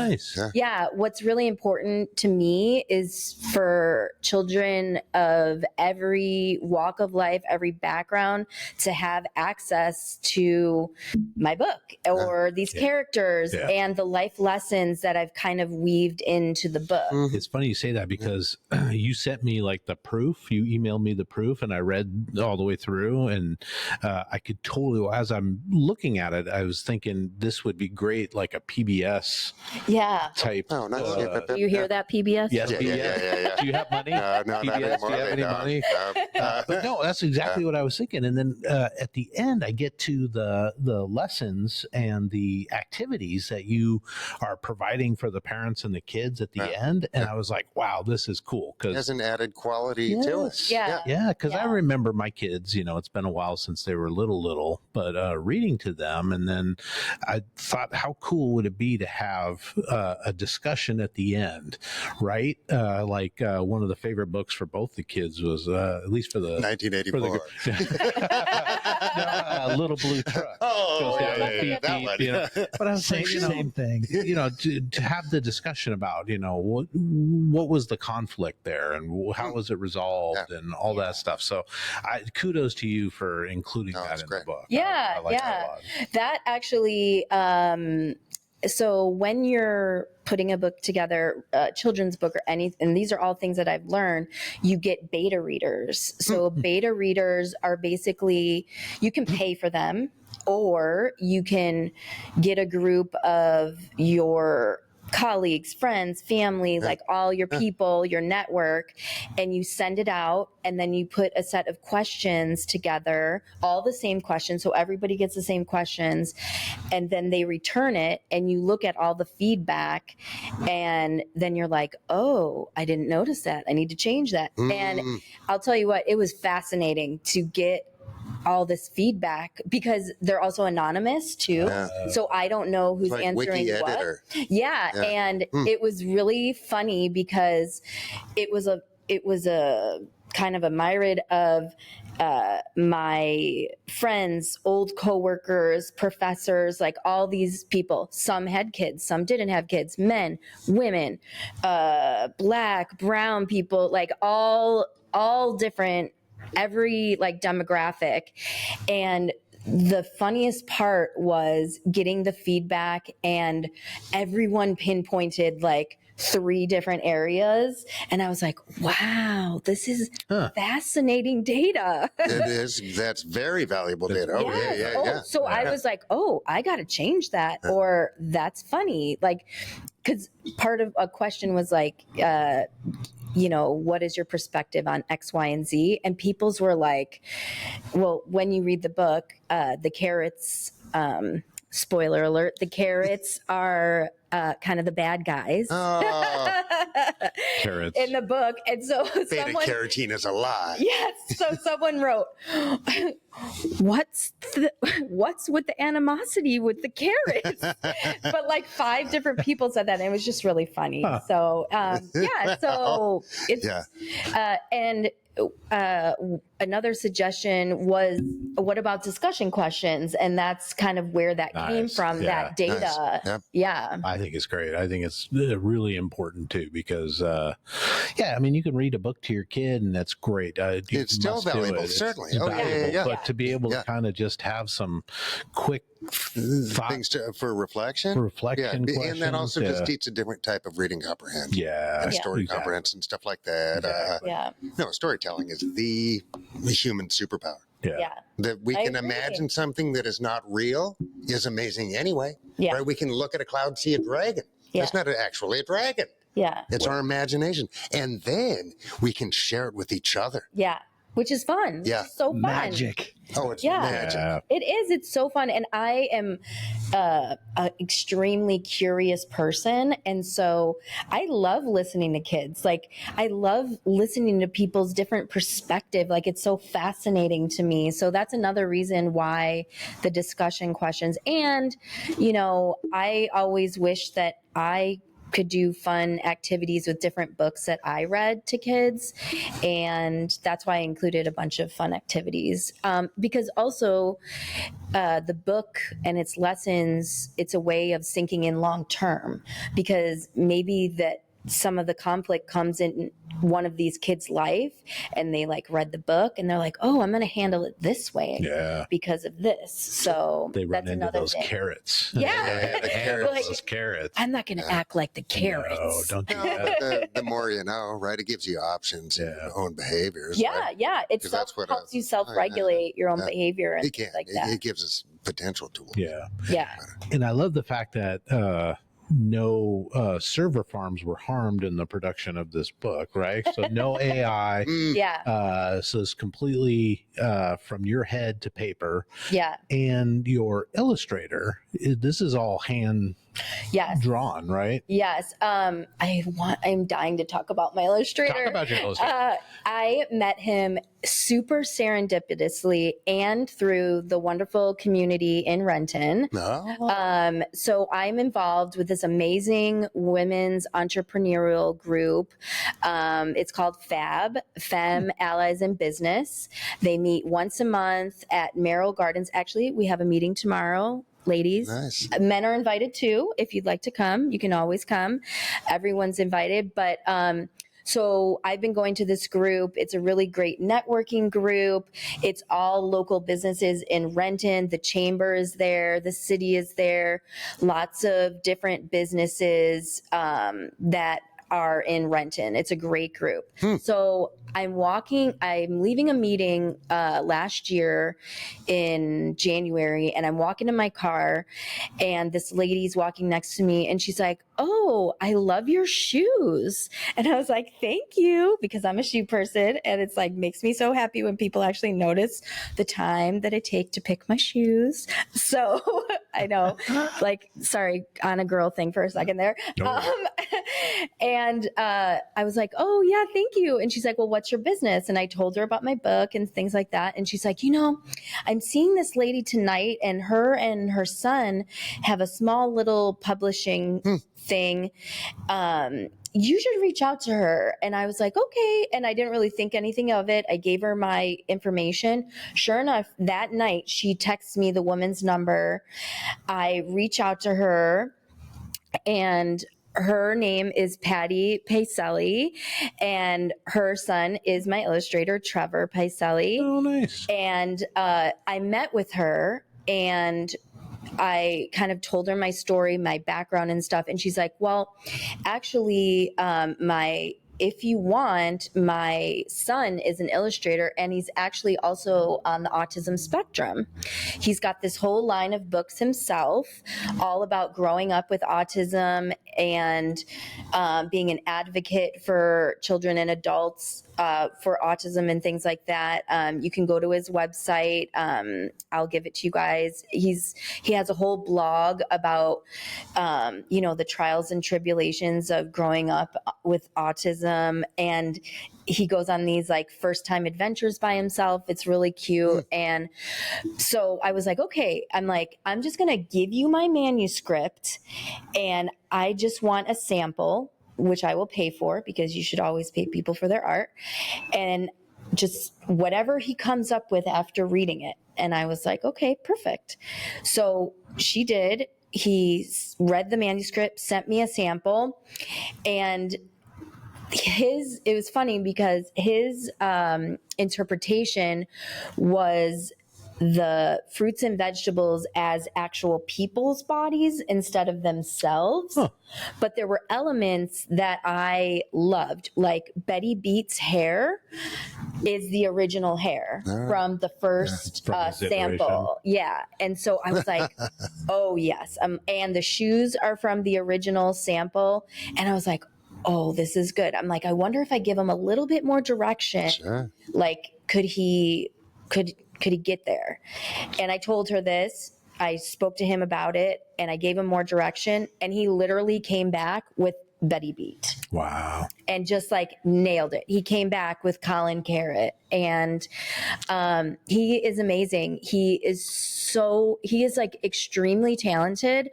what's really important to me is for children of every walk of life, every background to have access to my book or these characters and the life lessons that I've kind of weaved into the book. It's funny you say that. that because you sent me like the proof. You emailed me the proof, and I read all the way through, and I could totally. As I'm looking at it, I was thinking this would be great, like a PBS type. Oh, nice. Do you hear that, PBS? Yes, PBS. Yeah. Do you have money? No, PBS, not anymore. do you have any money? But no, that's exactly what I was thinking. And then at the end, I get to the lessons and the activities that you are providing for the parents and the kids at the end. And I was like, wow, this is cool. It has an added quality to it. Yeah, because I remember my kids, it's been a while since they were little, but reading to them. And then I thought, how cool would it be to have a discussion at the end, right? Like one of the favorite books for both the kids was, at least for the 1984. Little Blue Truck. Oh, beep, that beep, one. But I was saying, same thing. To have the discussion about, what was the conflict there and how was it resolved and all that stuff. So, kudos to you for including that in the book. Yeah, I like that a lot. That actually. So when you're putting a book together, a children's book or anything, and these are all things that I've learned, you get beta readers. So beta readers are basically, you can pay for them, or you can get a group of your colleagues, friends, family, like all your people, your network, and you send it out, and then you put a set of questions together, all the same questions, so everybody gets the same questions, and then they return it, and you look at all the feedback, and then you're like, oh, I didn't notice that, I need to change that. And I'll tell you what, it was fascinating to get all this feedback because they're also anonymous too. So I don't know who's like answering wiki what. editor. And it was really funny because it was a kind of a myriad of my friends, old coworkers, professors, like all these people. Some had kids, some didn't have kids, men, women, black, brown people, like all different, every like demographic. And the funniest part was getting the feedback, and everyone pinpointed like 3 different areas, and I was like, wow, this is fascinating data. It is. That's very valuable data. So I was like, oh, I got to change that, or that's funny. Like, because part of a question was like, what is your perspective on X, Y, and Z? And people's were like, well, when you read the book, the carrots, spoiler alert, the carrots are kind of the bad guys Carrots in the book. And so beta carotene is a lie. Yes. So someone wrote, what's with the animosity with the carrots? But like 5 different people said that, and it was just really funny. So so it's and another suggestion was, what about discussion questions? And that's kind of where that came from, that data. Nice. I think it's great. I think it's really important too, because you can read a book to your kid, and that's great. It's still valuable, certainly. But to be able to kind of just have some quick things for reflection, questions, and that also just teaches a different type of reading comprehension, and story comprehension, stuff like that. No, storytelling is the human superpower. That we can imagine something that is not real is amazing anyway. Right? We can look at a cloud, see a dragon. It's not actually a dragon. It's our imagination, and then we can share it with each other. Which is fun. It's so fun. Magic. Oh, it's magic. It is. It's so fun. And I am an extremely curious person. And so I love listening to kids. Like, I love listening to people's different perspective. Like, it's so fascinating to me. So that's another reason why the discussion questions. And, I always wish that I could do fun activities with different books that I read to kids. And that's why I included a bunch of fun activities. Because also the book and its lessons, it's a way of sinking in long term, because maybe that some of the conflict comes in one of these kids' life, and they like read the book and they're like, oh, I'm going to handle it this way because of this. So they run into those carrots. Yeah. Those carrots. I'm not going to act like the carrots. No, don't do that. The more you know, right? It gives you options in your own behaviors. Yeah, right? yeah. It helps you self-regulate your own behavior and things like that. It gives us potential tools. Yeah. And I love the fact that no server farms were harmed in the production of this book, right? So no AI. So it's completely from your head to paper. Yeah. And your illustrator, this is all hand drawn, right? Yes. I'm dying to talk about my illustrator. Talk about your illustrator. I met him super serendipitously and through the wonderful community in Renton. So I'm involved with this amazing women's entrepreneurial group. It's called FAB, Femme Allies in Business. They meet once a month at Merrill Gardens. Actually, we have a meeting tomorrow. Ladies, nice. Men are invited too. If you'd like to come, you can always come. Everyone's invited. But so I've been going to this group. It's a really great networking group. It's all local businesses in Renton. The chamber is there. The city is there. Lots of different businesses that are in Renton. It's a great group. So I'm leaving a meeting last year in January, and I'm walking in my car, and this lady's walking next to me, and she's like, oh, I love your shoes. And I was like, thank you, because I'm a shoe person, and it's like makes me so happy when people actually notice the time that I take to pick my shoes. So I know, like, sorry, on a girl thing for a second there. And I was like, oh yeah, thank you. And she's like, well, what's your business? And I told her about my book and things like that. And she's like, I'm seeing this lady tonight, and her son have a small little publishing thing. You should reach out to her. And I was like, okay. And I didn't really think anything of it. I gave her my information. Sure enough, that night she texts me the woman's number. I reach out to her, and her name is Patty Paiselli, and her son is my illustrator, Trevor Paiselli. Oh, nice. And I met with her, and I kind of told her my story, my background and stuff. And she's like, well, actually, if you want, my son is an illustrator, and he's actually also on the autism spectrum. He's got this whole line of books himself, all about growing up with autism and being an advocate for children and adults for autism and things like that. You can go to his website. I'll give it to you guys. He has a whole blog about, the trials and tribulations of growing up with autism. And he goes on these like first time adventures by himself. It's really cute. And so I was like, okay, I'm just going to give you my manuscript, and I just want a sample, which I will pay for, because you should always pay people for their art, and just whatever he comes up with after reading it. And I was like, okay, perfect. So she did. He read the manuscript, sent me a sample, and it was funny because his interpretation was the fruits and vegetables as actual people's bodies instead of themselves. But there were elements that I loved, like Betty Beat's hair is the original hair from the first sample. Yeah. And so I was like, oh yes. And the shoes are from the original sample. And I was like, oh, this is good. I'm like, I wonder if I give him a little bit more direction. Sure. Like, could he get there? And I told her this. I spoke to him about it, and I gave him more direction, and he literally came back with Betty Beat. Wow. And just like nailed it. He came back with Colin Carrot, and he is amazing. He is he is like extremely talented,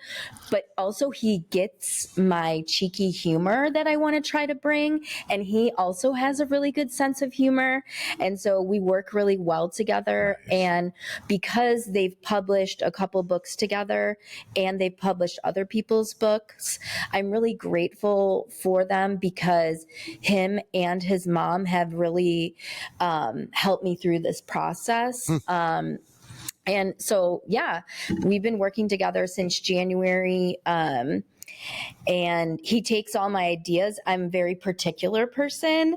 but also he gets my cheeky humor that I want to try to bring. And he also has a really good sense of humor. And so we work really well together. Nice. And because they've published a couple books together and they've published other people's books, I'm really grateful for them because him and his mom have really helped me through this process. And so, yeah, we've been working together since January. And he takes all my ideas. I'm a very particular person.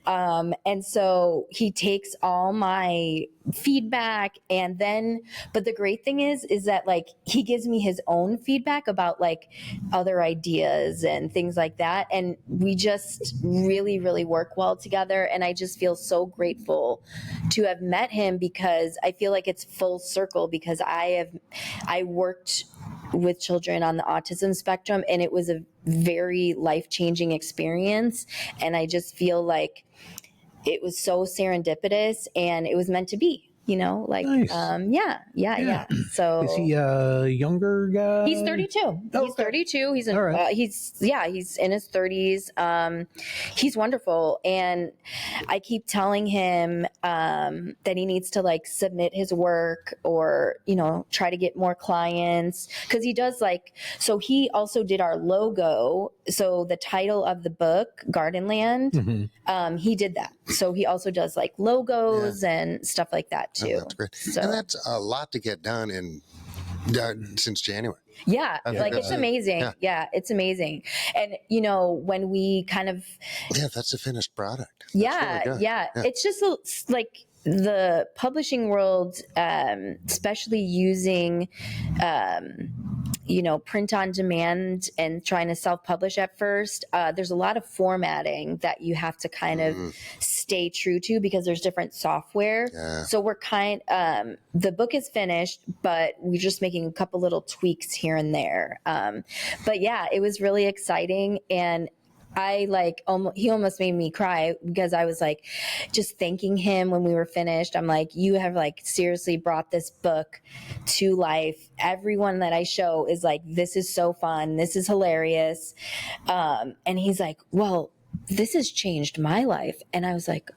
And so he takes all my feedback but the great thing is that like, he gives me his own feedback about like other ideas and things like that. And we just really, really work well together. And I just feel so grateful to have met him because I feel like it's full circle because I worked with children on the autism spectrum, and it was a very life-changing experience. And I just feel like it was so serendipitous and it was meant to be, like, nice. Yeah. So is he a younger guy? He's 32. Okay. He's 32. He's he's in his 30s. He's wonderful. And I keep telling him that he needs to like submit his work or, try to get more clients because he does so he also did our logo. So the title of the book, Gardenland, he did that. So he also does like logos and stuff like that too. Oh, that's great. So, and that's a lot to get done since January. Yeah, it's amazing. Yeah, it's amazing. And when we kind of that's a finished product. That's really yeah. It's just like the publishing world, especially using print on demand and trying to self-publish at first, there's a lot of formatting that you have to kind of stay true to because there's different software. Yeah. So we're the book is finished, but we're just making a couple little tweaks here and there. But yeah, it was really exciting. And he almost made me cry because I was like, just thanking him when we were finished. I'm like, you have like seriously brought this book to life. Everyone that I show is like, this is so fun. This is hilarious. And he's like, well, this has changed my life. And I was like,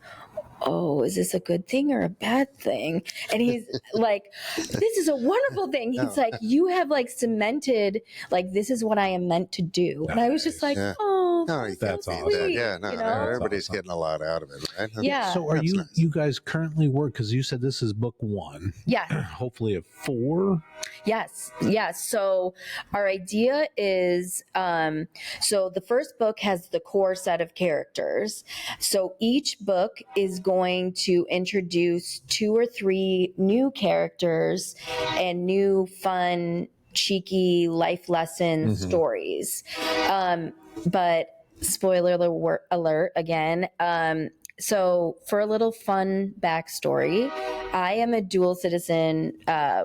oh, is this a good thing or a bad thing? And he's like, this is a wonderful thing. He's like, you have like cemented, like, this is what I am meant to do. And I was just like, oh, that's so awesome. sweet. Yeah, everybody's getting a lot out of it, right? Yeah. So are you guys currently work, because you said this is book 1. Yeah. Hopefully a 4. Yes. So our idea is, so the first book has the core set of characters. So each book is going to introduce 2 or 3 new characters and new fun, cheeky life lesson stories. But spoiler alert again. So for a little fun backstory, I am a dual citizen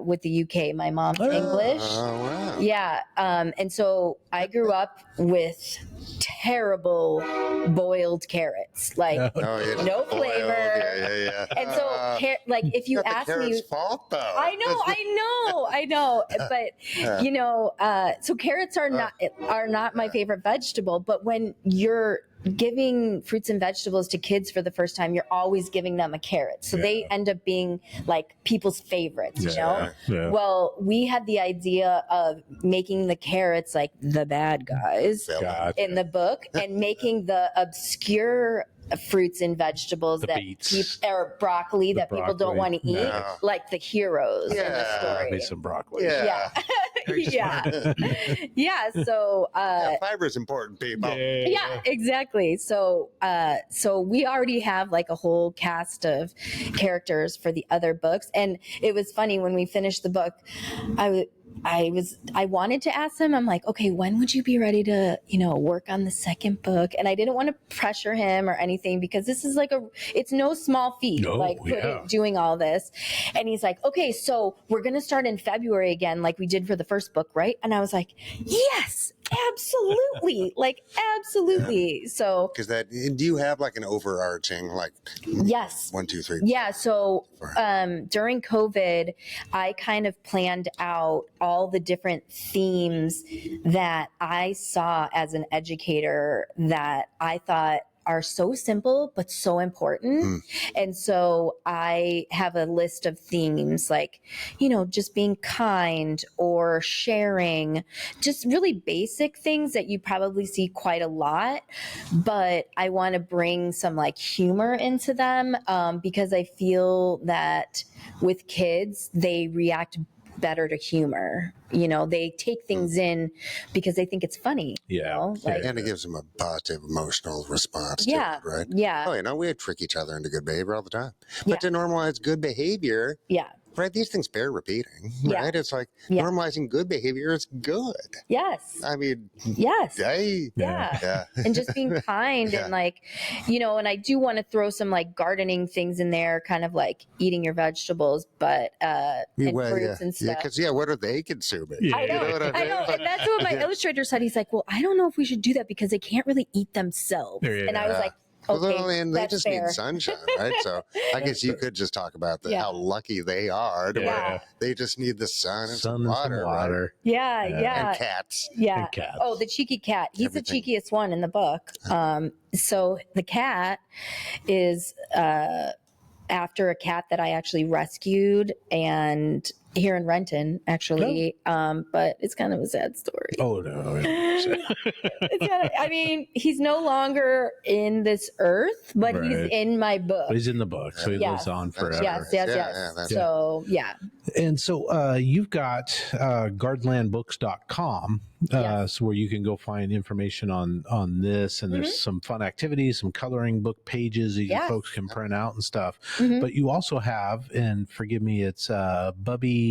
with the UK. My mom's English. Oh, wow. Yeah. And so I grew up with terrible boiled carrots, like no flavor. Yeah. And so if you ask me, fault, though. I know. But so carrots are not my favorite vegetable, but when you're giving fruits and vegetables to kids for the first time, you're always giving them a carrot. So they end up being like people's favorites, you know? Yeah. Well, we had the idea of making the carrots like the bad guys in the book and making the obscure fruits and vegetables or broccoli that people don't want to eat, like the heroes in the story. Maybe some broccoli. Yeah. So fiber is important, people. Yeah, exactly. So we already have like a whole cast of characters for the other books, and it was funny when we finished the book. I wanted to ask him, I'm like, okay, when would you be ready to, work on the second book? And I didn't want to pressure him or anything because this is it's no small feat, doing all this. And he's like, okay, so we're going to start in February again, like we did for the first book, right? And I was like, yes. Absolutely. Absolutely. So, because do you have like an overarching, like, yes, 1, 2, 3? Yeah. So, during COVID, I kind of planned out all the different themes that I saw as an educator that I thought are so simple but so important. And so I have a list of themes like, just being kind or sharing, just really basic things that you probably see quite a lot, but I want to bring some like humor into them, because I feel that with kids, they react better to humor. They take things in because they think it's funny. And it gives them a positive emotional response to it, right? Yeah. Oh, we trick each other into good behavior all the time. But to normalize good behavior, right? These things bear repeating, right? It's like normalizing good behavior is good. Yes. I mean, yes. Yeah. And just being kind and and I do want to throw some like gardening things in there, kind of like eating your vegetables, but and fruits and stuff. Because what are they consuming? I know. I know. And that's what my illustrator said. He's like, well, I don't know if we should do that because they can't really eat themselves. And I was like, okay, and they that's just fair. Need sunshine, right? So I guess you could just talk about how lucky they are. They just need the sun and some water. Right? Yeah. And cats. Yeah. And cats. Oh, the cheeky cat. He's the cheekiest one in the book. So the cat is after a cat that I actually rescued and here in Renton, actually. But it's kind of a sad story. Oh, no. He's no longer in this earth, but he's in my book. But he's in the book, so he lives on forever. Yes. So, And so you've got gardenlandbooks.com, so where you can go find information on this, and there's some fun activities, some coloring book pages that you folks can print out and stuff. But you also have, and forgive me, it's Bubby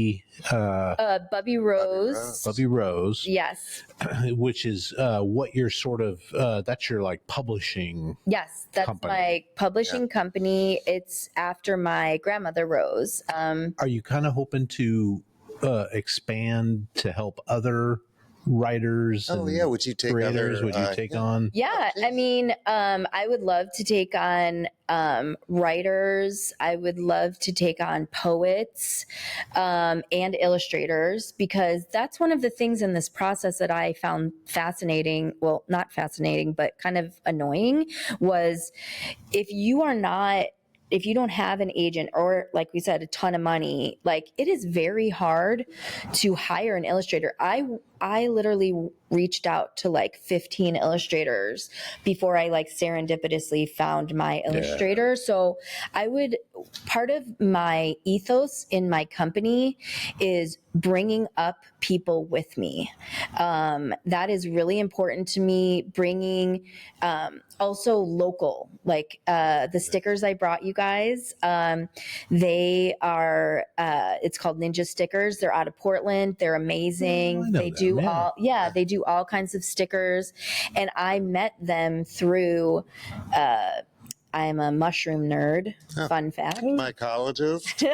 Rose. Bubby Rose. Yes. Which is what you're sort of, that's your like publishing. Yes, that's company. My publishing company. It's after my grandmother Rose. Are you kind of hoping to expand to help other writers? Would you take creators? Would you take on? I would love to take on writers. I would love to take on poets and illustrators, because that's one of the things in this process that I found fascinating. Well, not fascinating, but kind of annoying, was if you don't have an agent or, like we said, a ton of money, like it is very hard to hire an illustrator. I literally reached out to like 15 illustrators before I like serendipitously found my illustrator. So part of my ethos in my company is bringing up people with me. That is really important to me. Bringing also local, like the stickers I brought you guys. They are, it's called Ninja Stickers. They're out of Portland. They're amazing. They do all kinds of stickers. And I met them through, I'm a mushroom nerd. Fun fact. Mycologist.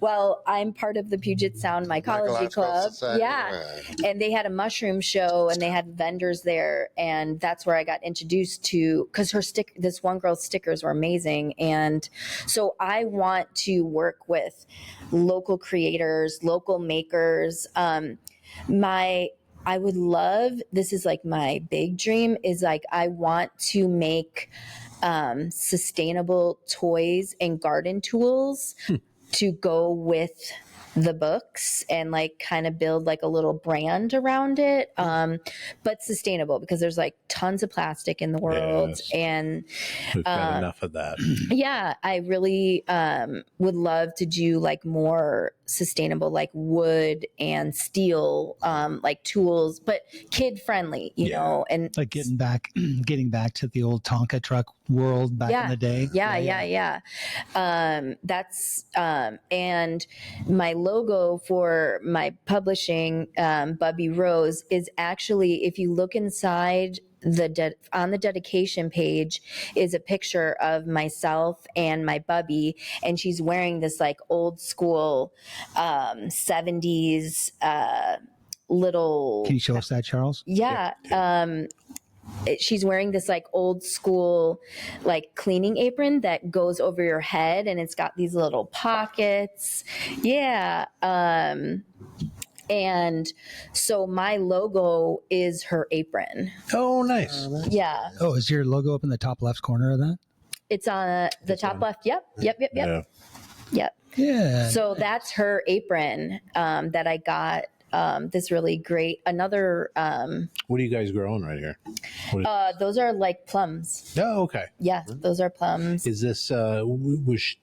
Well, I'm part of the Puget Sound Mycology Club. Society. And they had a mushroom show and they had vendors there. And that's where I got introduced to, because this one girl's stickers were amazing. And so I want to work with local creators, local makers. I would love, this is like my big dream, is like I want to make sustainable toys and garden tools to go with the books and like kind of build like a little brand around it, but sustainable, because there's like tons of plastic in the world. And we've got enough of that. I really would love to do like more sustainable, like wood and steel, like tools, but kid friendly, you know, and like getting back to the old Tonka truck world back in the day. That's and my logo for my publishing, Bubby Rose, is actually, if you look inside on the dedication page, is a picture of myself and my Bubby, and she's wearing this like old school 70s little. Can you show us that, Charles? Yeah. She's wearing this like old school like cleaning apron that goes over your head, and it's got these little pockets. Yeah. And so my logo is her apron. Oh, nice. Yeah. Oh, is your logo up in the top left corner of that? It's on the top left. Yep. Yeah. Yep. Yeah. So that's her apron that I got. This really great. Another. What are you guys growing right here? Those are like plums. Oh, okay. Yeah, those are plums. Is this?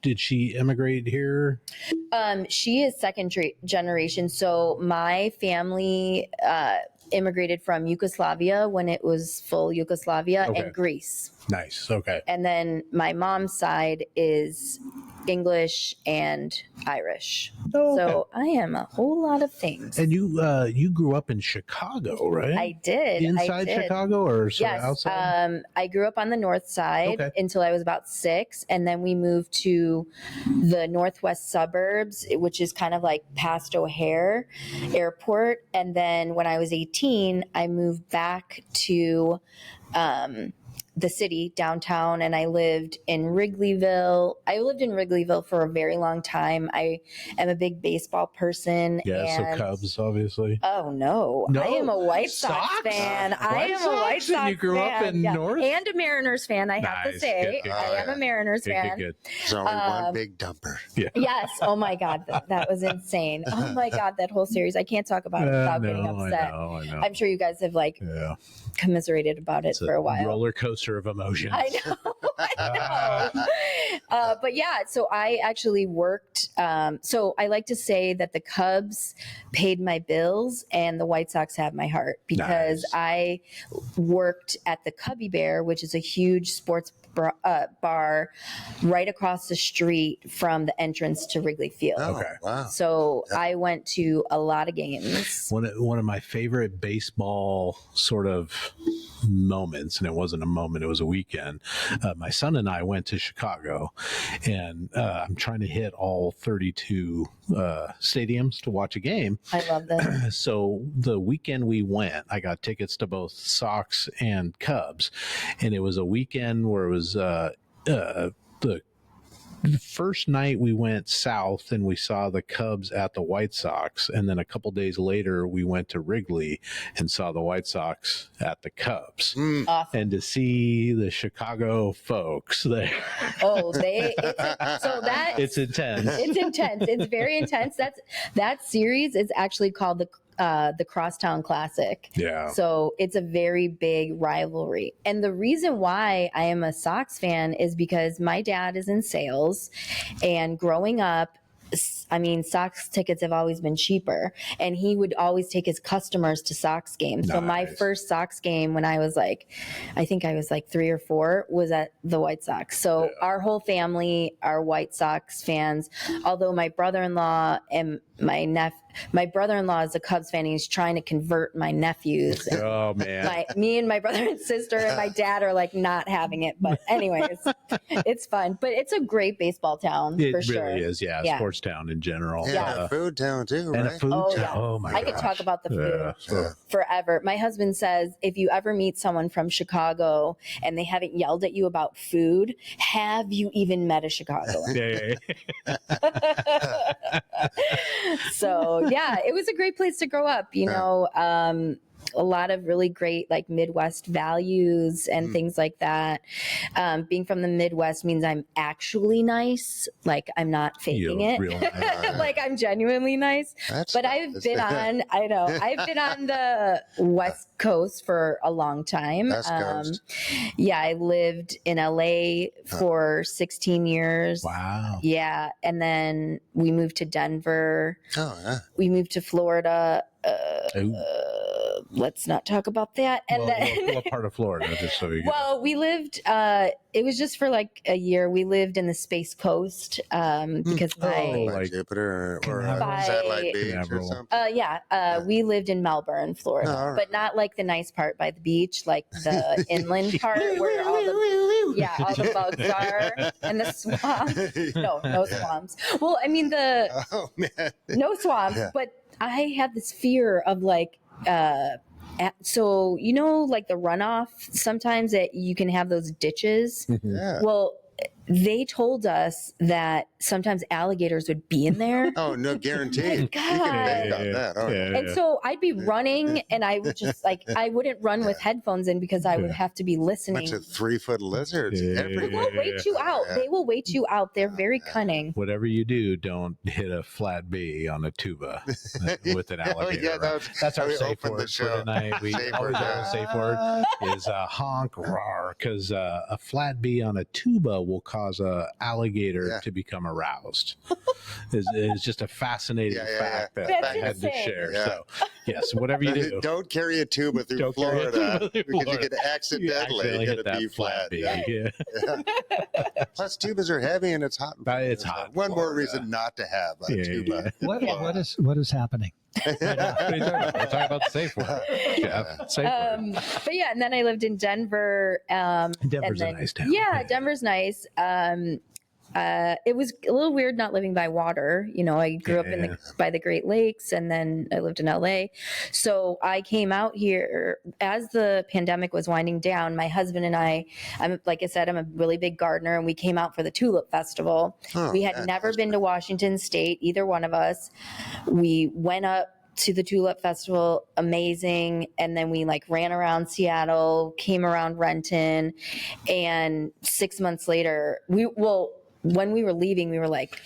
Did she immigrate here? She is second generation. So my family immigrated from Yugoslavia when it was full Yugoslavia, and Greece. Nice. Okay. And then my mom's side is English and Irish. Oh, okay. So I am a whole lot of things. And you grew up in Chicago, right? I did. Inside Chicago or yes. outside? I grew up on the north side until I was about 6, and then we moved to the northwest suburbs, which is kind of like past O'Hare Airport. And then when I was 18, I moved back to the city downtown, and I lived in Wrigleyville. I lived in Wrigleyville for a very long time. I am a big baseball person. Yeah, so Cubs, obviously. Oh no, I am a White Sox fan. I am a White Sox fan. You grew up in North? And a Mariners fan, I have to say. Good. I am a Mariners fan. Good. There's only one big dumper. Yeah. Yes. Oh my God, that was insane. Oh my God, that whole series. I can't talk about it without getting upset. I know. I'm sure you guys have commiserated about it for a while. Roller coaster of emotions. I know. But yeah, so I actually worked. So I like to say that the Cubs paid my bills and the White Sox have my heart, because I worked at the Cubby Bear, which is a huge sports bar right across the street from the entrance to Wrigley Field. Oh, wow. So I went to a lot of games. One of my favorite baseball sort of moments, and it wasn't a moment, it was a weekend. My son and I went to Chicago, and I'm trying to hit all 32 stadiums to watch a game. I love that. So the weekend we went, I got tickets to both Sox and Cubs, and it was a weekend where it was the first night we went south and we saw the Cubs at the White Sox, and then a couple days later we went to Wrigley and saw the White Sox at the Cubs. Awesome. And to see the Chicago folks there, it's intense. It's intense. It's very intense. That series is actually called the Crosstown Classic. Yeah. So it's a very big rivalry. And the reason why I am a Sox fan is because my dad is in sales, and growing up, I mean, Sox tickets have always been cheaper, and he would always take his customers to Sox games. So my first Sox game when I was I think I was 3 or 4, was at the White Sox. So our whole family are White Sox fans, although my brother-in-law and my brother-in-law is a Cubs fan. And he's trying to convert my nephews. Oh man. Me and my brother and sister and my dad are not having it. But anyways, it's fun. But it's a great baseball town for sure. It really is. Yeah. Sports town in general. Yeah. A food town too, right? And a food town. Yeah. Oh my I gosh. could talk about the food Yeah. forever. My husband says, if you ever meet someone from Chicago and they haven't yelled at you about food, have you even met a Chicagoan? So yeah, it was a great place to grow up, a lot of really great Midwest values and things like that. Being from the Midwest means I'm actually nice. I'm not faking it. Nice. I'm genuinely nice. I've been on the West Coast for a long time. West Coast. Yeah, I lived in LA for 16 years. Wow. Yeah. And then we moved to Denver. Oh, yeah. We moved to Florida. Let's not talk about that. And what part of Florida? Just so you get well, we lived. It was just for a year. We lived in the Space Coast because like Jupiter or Satellite Beach or something. we lived in Melbourne, Florida, but not the nice part by the beach, the inland part where all the bugs are and the swamps. No swamps. Well, I mean no swamps, but I had this fear of like, so you know, like the runoff, sometimes that you can have those ditches. Yeah. Well, they told us that sometimes alligators would be in there. Oh, no, guaranteed. You God. can bank on that. Oh, yeah. And so I'd be running and I would just like, I wouldn't run with headphones in because I would have to be listening. Bunch of 3-foot lizards everywhere. They will wait you out. They will wait you out. They're very cunning. Whatever you do, don't hit a flat B on a tuba with an alligator. That's our safe word for tonight. We always have a safe word is honk, roar, because a flat B on a tuba will cause a alligator to become aroused. It's just a fascinating fact that I had to share. So, yes, whatever you do, don't carry a tuba through Florida because you could accidentally hit a B flat. Plus, tubas are heavy and it's hot. It's hot. One more reason not to have a tuba. What is happening? We're talking about the safe word. Safe word. But yeah, and then I lived in Denver. Denver's a nice town. Yeah, Denver's nice. It was a little weird not living by water. You know, I grew up by the Great Lakes, and then I lived in LA. So I came out here as the pandemic was winding down. My husband and like I said, I'm a really big gardener, and we came out for the Tulip Festival. We had never been to Washington State, either one of us. We went up to the Tulip Festival, amazing. And then we like ran around Seattle, came around Renton, and 6 months later, when we were leaving, we were like,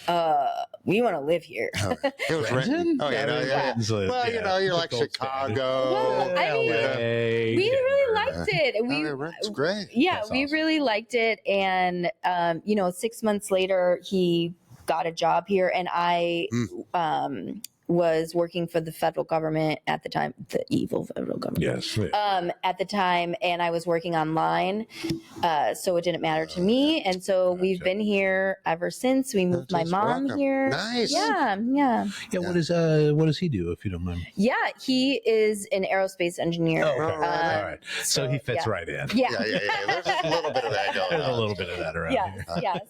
we want to live here. It was Renton? Oh, yeah. Well, you know, you're like Chicago. Well, I mean, we really liked it. Renton's great. Yeah, That's we awesome. really liked it. And, 6 months later, he got a job here, and I was working for the federal government at the time, the evil federal government. Yes. At the time, and I was working online, so it didn't matter to me. And so we've been here ever since. We moved my mom here. Nice. Yeah. What does he do, if you don't mind? Yeah, he is an aerospace engineer. Oh, okay. All right. So he fits right in. Yeah. There's a little bit of that going on. There's a little bit of that around here. Yes.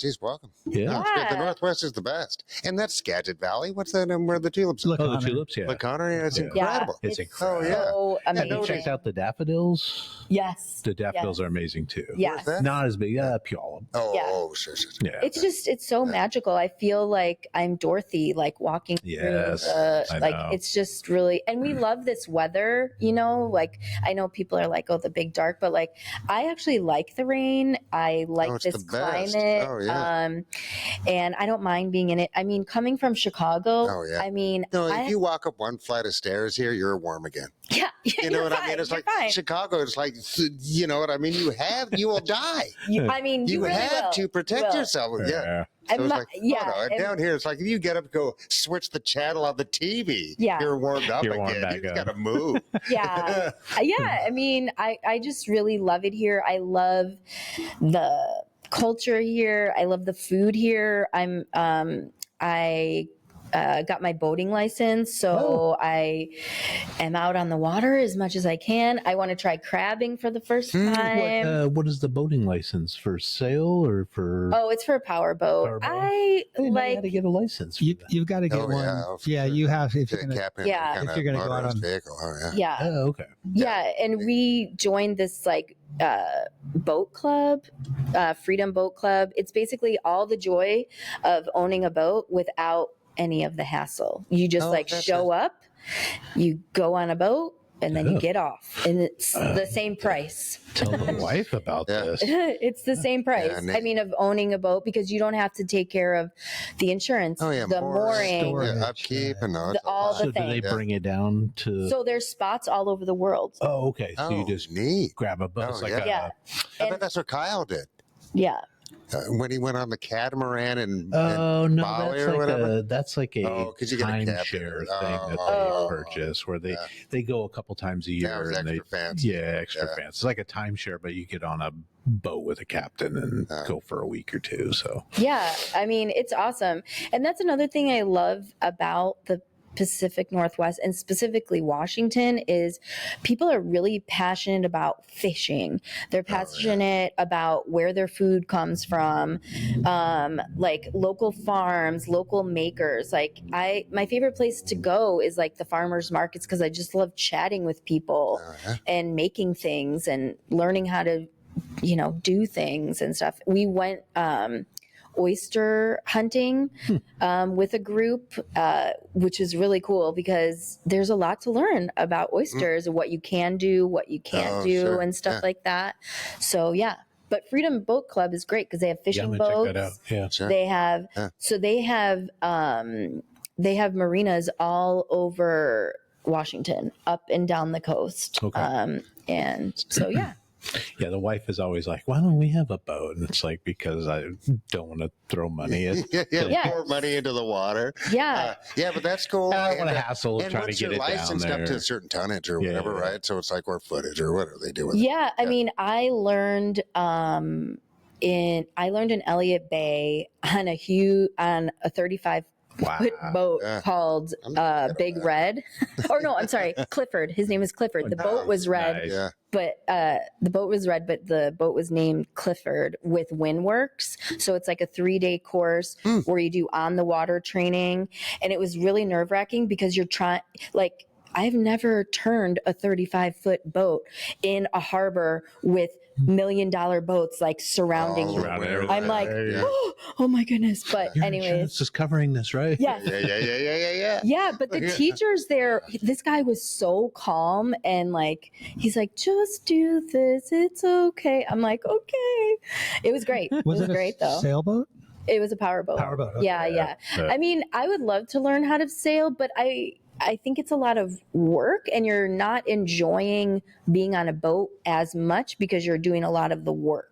Geez, welcome. Yeah. It's great. The Northwest is the best. And that's Skagit Valley. What's that? Where the tulips are? Oh, the tulips, yeah. LaConner, it's incredible. It's incredible. So amazing. Have you checked out the daffodils? Yes. The daffodils are amazing too. Yes. Not as big. Puyallup. Sure. Yeah. It's so magical. I feel like I'm Dorothy, like walking through it's just really, and we love this weather, like I know people are like, oh, the big dark, but like, I actually like the rain. I like this climate. Oh, yeah. And I don't mind being in it. I mean, coming from Chicago, I mean, if you walk up one flight of stairs here, you're warm again. Yeah. You know what I mean? It's like Chicago. It's like, you know what I mean? You will die. You really have to protect yourself. Yeah. So it's like, down here, it's like if you get up, go switch the channel on the TV. Yeah. You're warmed up again. You just got to move. Yeah. I mean, I just really love it here. I love the culture here. I love the food here. I got my boating license, so I am out on the water as much as I can. I want to try crabbing for the first time. What is the boating license for? Sail or for? Oh, it's for a power boat. I like to get a license. You've got to get one. Yeah, you have if you're going to. If you're going to go out on vehicle. Yeah. Oh, okay. Yeah, and we joined this like boat club, Freedom Boat Club. It's basically all the joy of owning a boat without any of the hassle. You just show up, you go on a boat, and then you get off, and it's the same price. Tell the wife about this. It's the same price. I mean, of owning a boat, because you don't have to take care of the insurance, the mooring, upkeep, and all the things. Do they bring it down to? So there's spots all over the world. Oh, okay. So you just grab a boat. I bet that's what Kyle did. Yeah. When he went on the catamaran and that's like a timeshare thing that they purchase where they go a couple times a year and extra fancy. It's like a timeshare, but you get on a boat with a captain and go for a week or two. So I mean, it's awesome, and that's another thing I love about the Pacific Northwest and specifically Washington is people are really passionate about fishing. They're passionate about where their food comes from, like local farms, local makers. Like my favorite place to go is like the farmers markets because I just love chatting with people and making things and learning how to, do things and stuff. We went oyster hunting with a group, which is really cool because there's a lot to learn about oysters and what you can do, what you can't do, and stuff like that. So yeah. But Freedom Boat Club is great because they have fishing boats. Check that out. Yeah, sure. They have marinas all over Washington, up and down the coast. Okay. And so yeah. Yeah, the wife is always like, why don't we have a boat? And it's like, because I don't want to throw money in. Pour money into the water. Yeah. But that's cool. I don't want to hassle and trying to get it down there. Licensed up to a certain tonnage or whatever, right? So it's like, or footage or whatever they do with it. Yeah, I mean, I learned in Elliott Bay on a 35 foot boat called Big Red. Or no, I'm sorry, Clifford. His name is Clifford. The boat was red. Nice. But the boat was named Clifford with Windworks. So it's like a 3-day course where you do on the water training. And it was really nerve wracking because you're trying, like, I've never turned a 35-foot boat in a harbor with $1 million boats like surrounding you. I'm like, oh my goodness. But anyways, it's just covering this, right? Yeah. Yeah. But the teachers there, this guy was so calm and like, he's like, just do this. It's okay. I'm like, okay. It was great. Was it great though. Sailboat? It was a powerboat. Powerboat. Okay. Yeah. I mean, I would love to learn how to sail, but I think it's a lot of work and you're not enjoying being on a boat as much because you're doing a lot of the work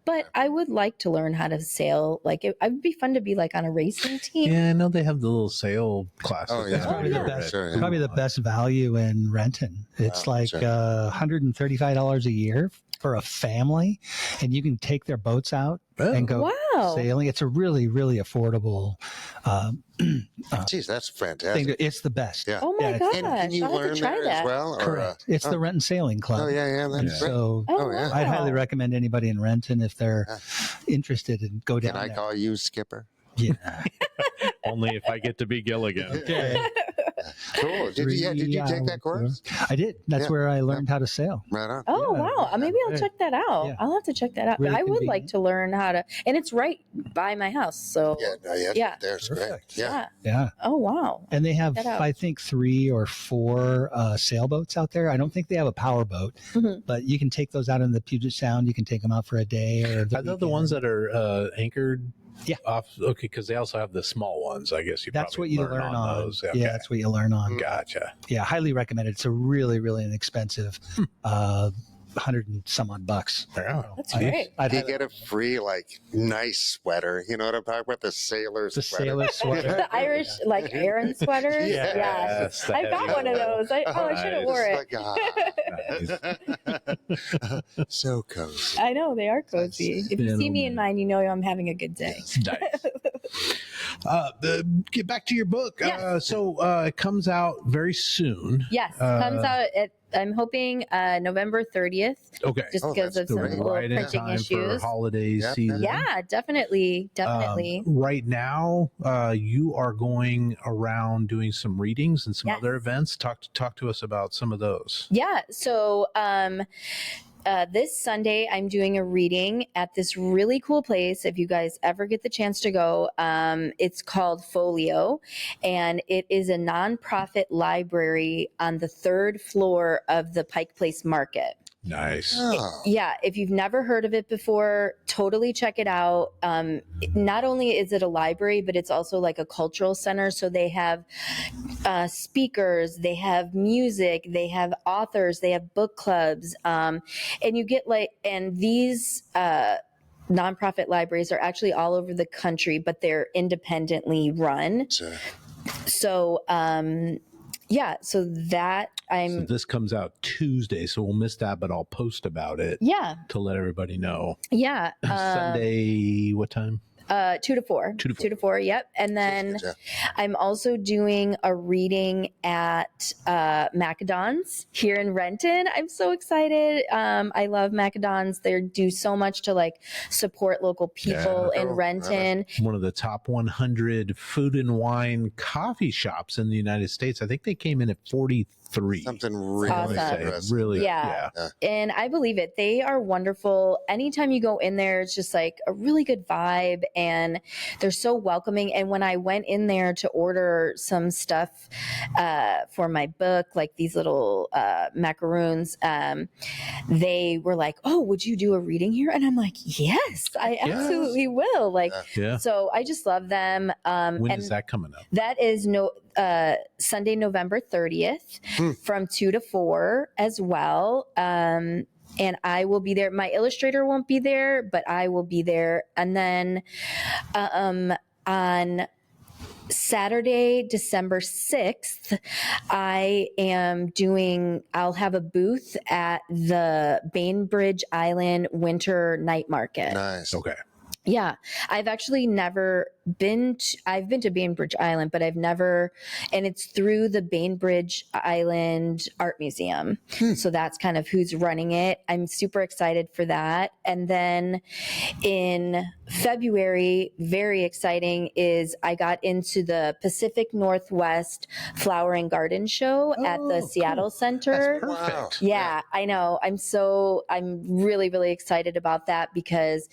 but I would like to learn how to sail. Like it would be fun to be like on a racing team. Yeah, I know they have the little sail classes. Oh, yeah. That's probably the best value in Renton. It's like $135 a year for a family, and you can take their boats out and go sailing. It's a really, really affordable. Geez, that's fantastic. It's the best. Yeah. Oh my gosh! And can you learn there as well? Correct. It's the Renton Sailing Club. Oh yeah, that's great. So I'd highly recommend anybody in Renton if they're interested and go down. Can I call you Skipper? Yeah. Only if I get to be Gilligan. Okay. Cool. Did you take that course? I did. That's where I learned how to sail. Right on. Oh, wow. Maybe I'll check that out. Yeah. I'll have to check that out. Really I would like to learn how to, and it's right by my house. So There's great. Yeah. Oh, wow. And they have, I think, 3 or 4 sailboats out there. I don't think they have a power boat, but you can take those out in the Puget Sound. You can take them out for a day. Are those the ones that are anchored? Yeah. Okay, because they also have the small ones. I guess that's what you learn on those. Okay. Yeah, that's what you learn on. Gotcha. Yeah, highly recommended. It's a really, really inexpensive. $100 and some odd bucks. Yeah. That's great. You get a free, like, nice sweater. You know what I'm talking about? The sailor sweater. Sailor sweater. The Irish, like, Aaron sweaters. Yes. I got one of those. I should have wore it. So cozy. I know, they are cozy. If you see me in mine, you know I'm having a good day. Nice. Get back to your book. Yes. So it comes out very soon. Yes, comes out I'm hoping November 30th. Okay. Just because of some little printing issues. For holiday season. Yeah, definitely. Right now, you are going around doing some readings and some other events. Talk to us about some of those. Yeah. So this Sunday, I'm doing a reading at this really cool place. If you guys ever get the chance to go, it's called Folio, and it is a nonprofit library on the 3rd floor of the Pike Place Market. Nice. Yeah, if you've never heard of it before, totally check it out. Not only is it a library, but it's also like a cultural center. So they have speakers, they have music, they have authors, they have book clubs, and you get and these nonprofit libraries are actually all over the country, but they're independently run. Sure. So so this comes out Tuesday, so we'll miss that, but I'll post about it. Yeah. To let everybody know. Yeah. Sunday, what time? 2 to 4. 2 to 4. Yep. And then I'm also doing a reading at Macadon's here in Renton. I'm so excited. I love Macadon's. They do so much to like support local people in Renton. One of the top 100 food and wine coffee shops in the United States. I think they came in at 43. Something really awesome. Really, yeah. And I believe it. They are wonderful. Anytime you go in there, it's just like a really good vibe, and they're so welcoming. And when I went in there to order some stuff for my book, like these little macaroons, they were like, "Oh, would you do a reading here?" And I'm like, "Yes, I absolutely will." Like, so I just love them. When is that coming up? That is Sunday, November 30th from 2 to 4 as well. And I will be there. My illustrator won't be there, but I will be there. And then on Saturday, December 6th, I'll have a booth at the Bainbridge Island Winter Night Market. Nice. Okay. Yeah, I've actually never I've been to Bainbridge Island, but I've never, and it's through the Bainbridge Island Art Museum. So that's kind of who's running it. I'm super excited for that. And then in February, very exciting, is I got into the Pacific Northwest Flower and Garden Show at the Seattle Center. That's perfect. Yeah, I know. I'm really, really excited about that because,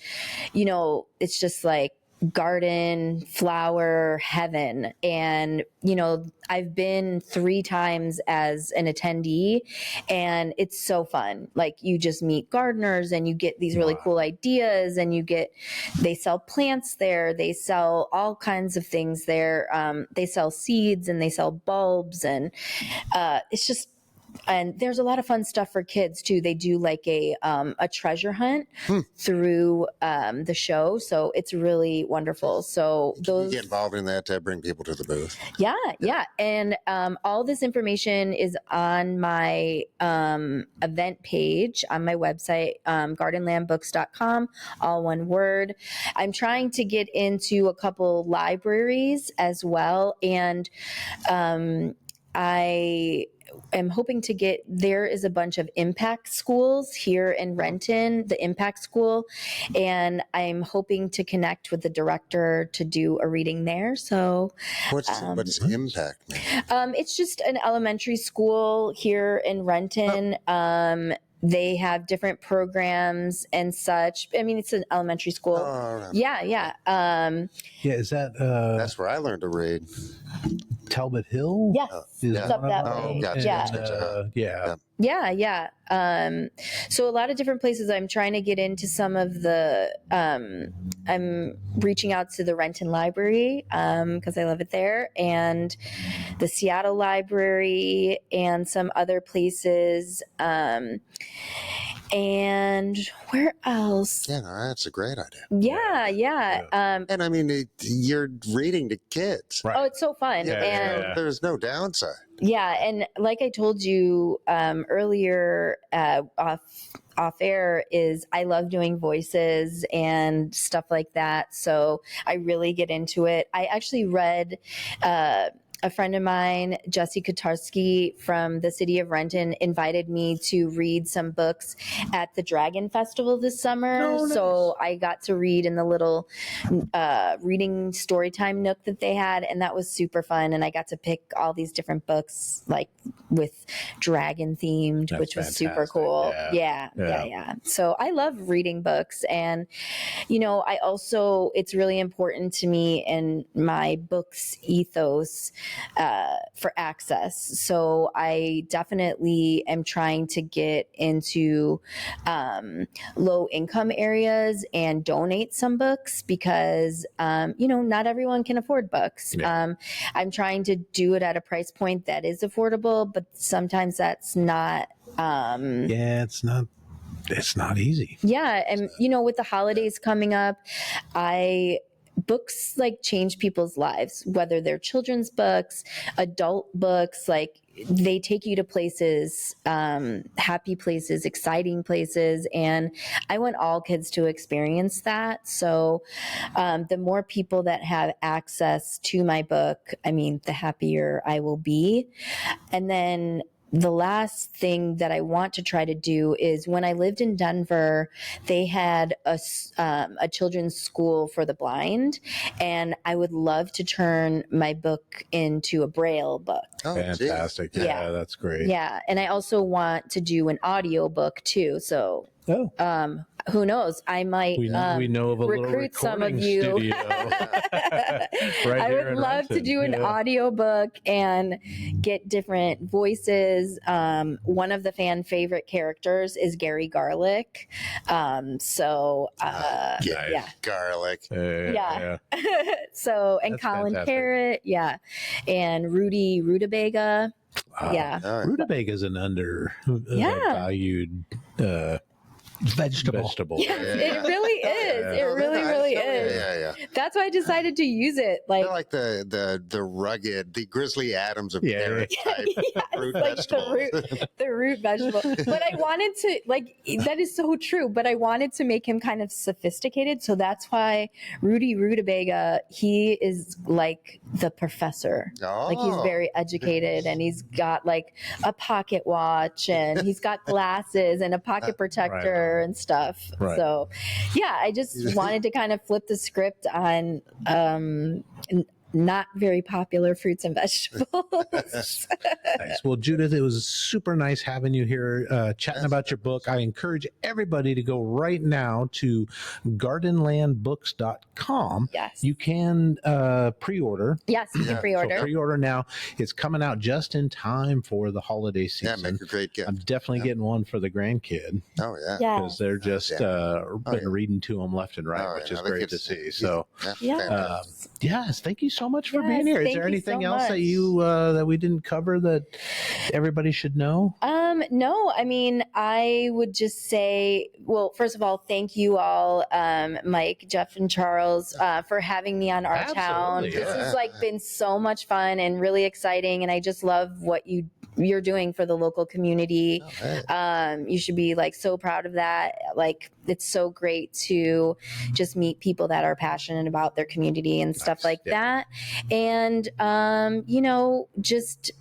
it's just like garden, flower, heaven. And, I've been 3 times as an attendee, and it's so fun. Like, you just meet gardeners and you get these really cool ideas, and they sell plants there. They sell all kinds of things there. They sell seeds and they sell bulbs, and it's just, and there's a lot of fun stuff for kids too. They do like a treasure hunt through the show, so it's really wonderful. So you get involved in that to bring people to the booth. Yeah, and all this information is on my event page on my website, gardenlandbooks.com, all one word. I'm trying to get into a couple libraries as well, and I am hoping to there is a bunch of impact schools here in Renton, the impact school, and I'm hoping to connect with the director to do a reading there. So what's impact mean? It's just an elementary school here in Renton. They have different programs and such. I mean, it's an elementary school. Right. Yeah. Is that that's where I learned to read. Talbot Hill? Yes. It's up that way. Gotcha. Yeah. So a lot of different places. I'm trying to get into some of the, I'm reaching out to the Renton Library because I love it there, and the Seattle Library, and some other places. And where else? Yeah, no, that's a great idea. Yeah. And I mean, you're reading to kids. Right. Oh, it's so fun. And there's no downside. yeah. And like I told you earlier off air, is I love doing voices and stuff like that. So I really get into it. I actually read a friend of mine, Jesse Kotarski from the city of Renton, invited me to read some books at the Dragon Festival this summer. Oh, nice. So I got to read in the little reading storytime nook that they had, and that was super fun. And I got to pick all these different books, like with dragon themed, which was super cool. Yeah. So I love reading books, and I also, it's really important to me in my books ethos for access. So I definitely am trying to get into low income areas and donate some books because, not everyone can afford books. Yeah. I'm trying to do it at a price point that is affordable, but sometimes that's not. It's not easy. Yeah. And, with the holidays coming up, books like change people's lives, whether they're children's books, adult books, like they take you to places, happy places, exciting places. And I want all kids to experience that. So the more people that have access to my book, I mean, the happier I will be. And then the last thing that I want to try to do is, when I lived in Denver, they had a children's school for the blind, and I would love to turn my book into a Braille book. Oh, fantastic. Yeah, that's great. Yeah. And I also want to do an audio book too. So, who knows? I might we know of a recruit some of you. Studio. Right, I would love to do an audio book and get different voices. One of the fan favorite characters is Gary Garlic. Garlic. Yeah. So, and that's Colin fantastic. Carrot. Yeah. And Rudy Rutabaga. Yeah. Rutabaga is an undervalued vegetable. Yes, it really is. It really is. Yeah. That's why I decided to use it. They're like the rugged, the Grizzly Adams of carrot type root vegetable. The root vegetable. But I wanted to, that is so true, but I wanted to make him kind of sophisticated. So that's why Rudy Rutabaga, he is like the professor. Oh. Like, he's very educated, and he's got like a pocket watch, and he's got glasses and a pocket protector. And stuff. Right. So, yeah, I just wanted to kind of flip the script on not very popular fruits and vegetables. Nice. Well, Judith, it was super nice having you here chatting about your book. I encourage everybody to go right now to gardenlandbooks.com. Yes. You can pre-order. Yes, you can pre-order. So pre-order now. It's coming out just in time for the holiday season. Yeah, make a great gift. I'm definitely getting one for the grandkid. Oh, yeah. Because they're just been reading to them left and right, which is great to see. So, yes, thank you so much for being here. Is there anything else that you that we didn't cover that everybody should know? No, I mean, I would just say, well, first of all, thank you all, Mike, Jeff, and Charles, for having me on Our Town. This has been so much fun and really exciting, and I just love what you're doing for the local community. You should be so proud of that. It's so great to just meet people that are passionate about their community and stuff like that. And, just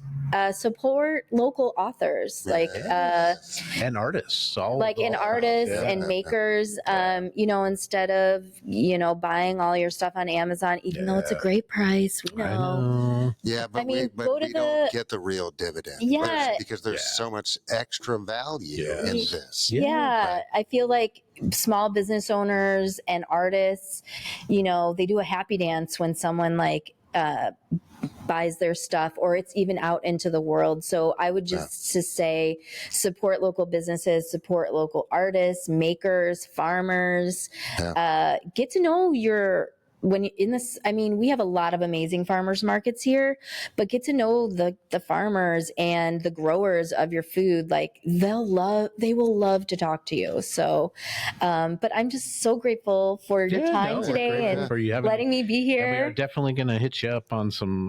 support local authors, and artists, artists and makers, instead of, buying all your stuff on Amazon, even though it's a great price, we know. Yeah, but we don't get the real dividend. Yeah. Because there's so much extra value in this. Yeah. I feel like small business owners and artists, they do a happy dance when someone buys their stuff, or it's even out into the world. So I would just to say, support local businesses, support local artists, makers, farmers, get to know we have a lot of amazing farmers markets here, but get to know the farmers and the growers of your food. They will love to talk to you. So, but I'm just so grateful for your time today and for letting me be here. We are definitely going to hit you up on some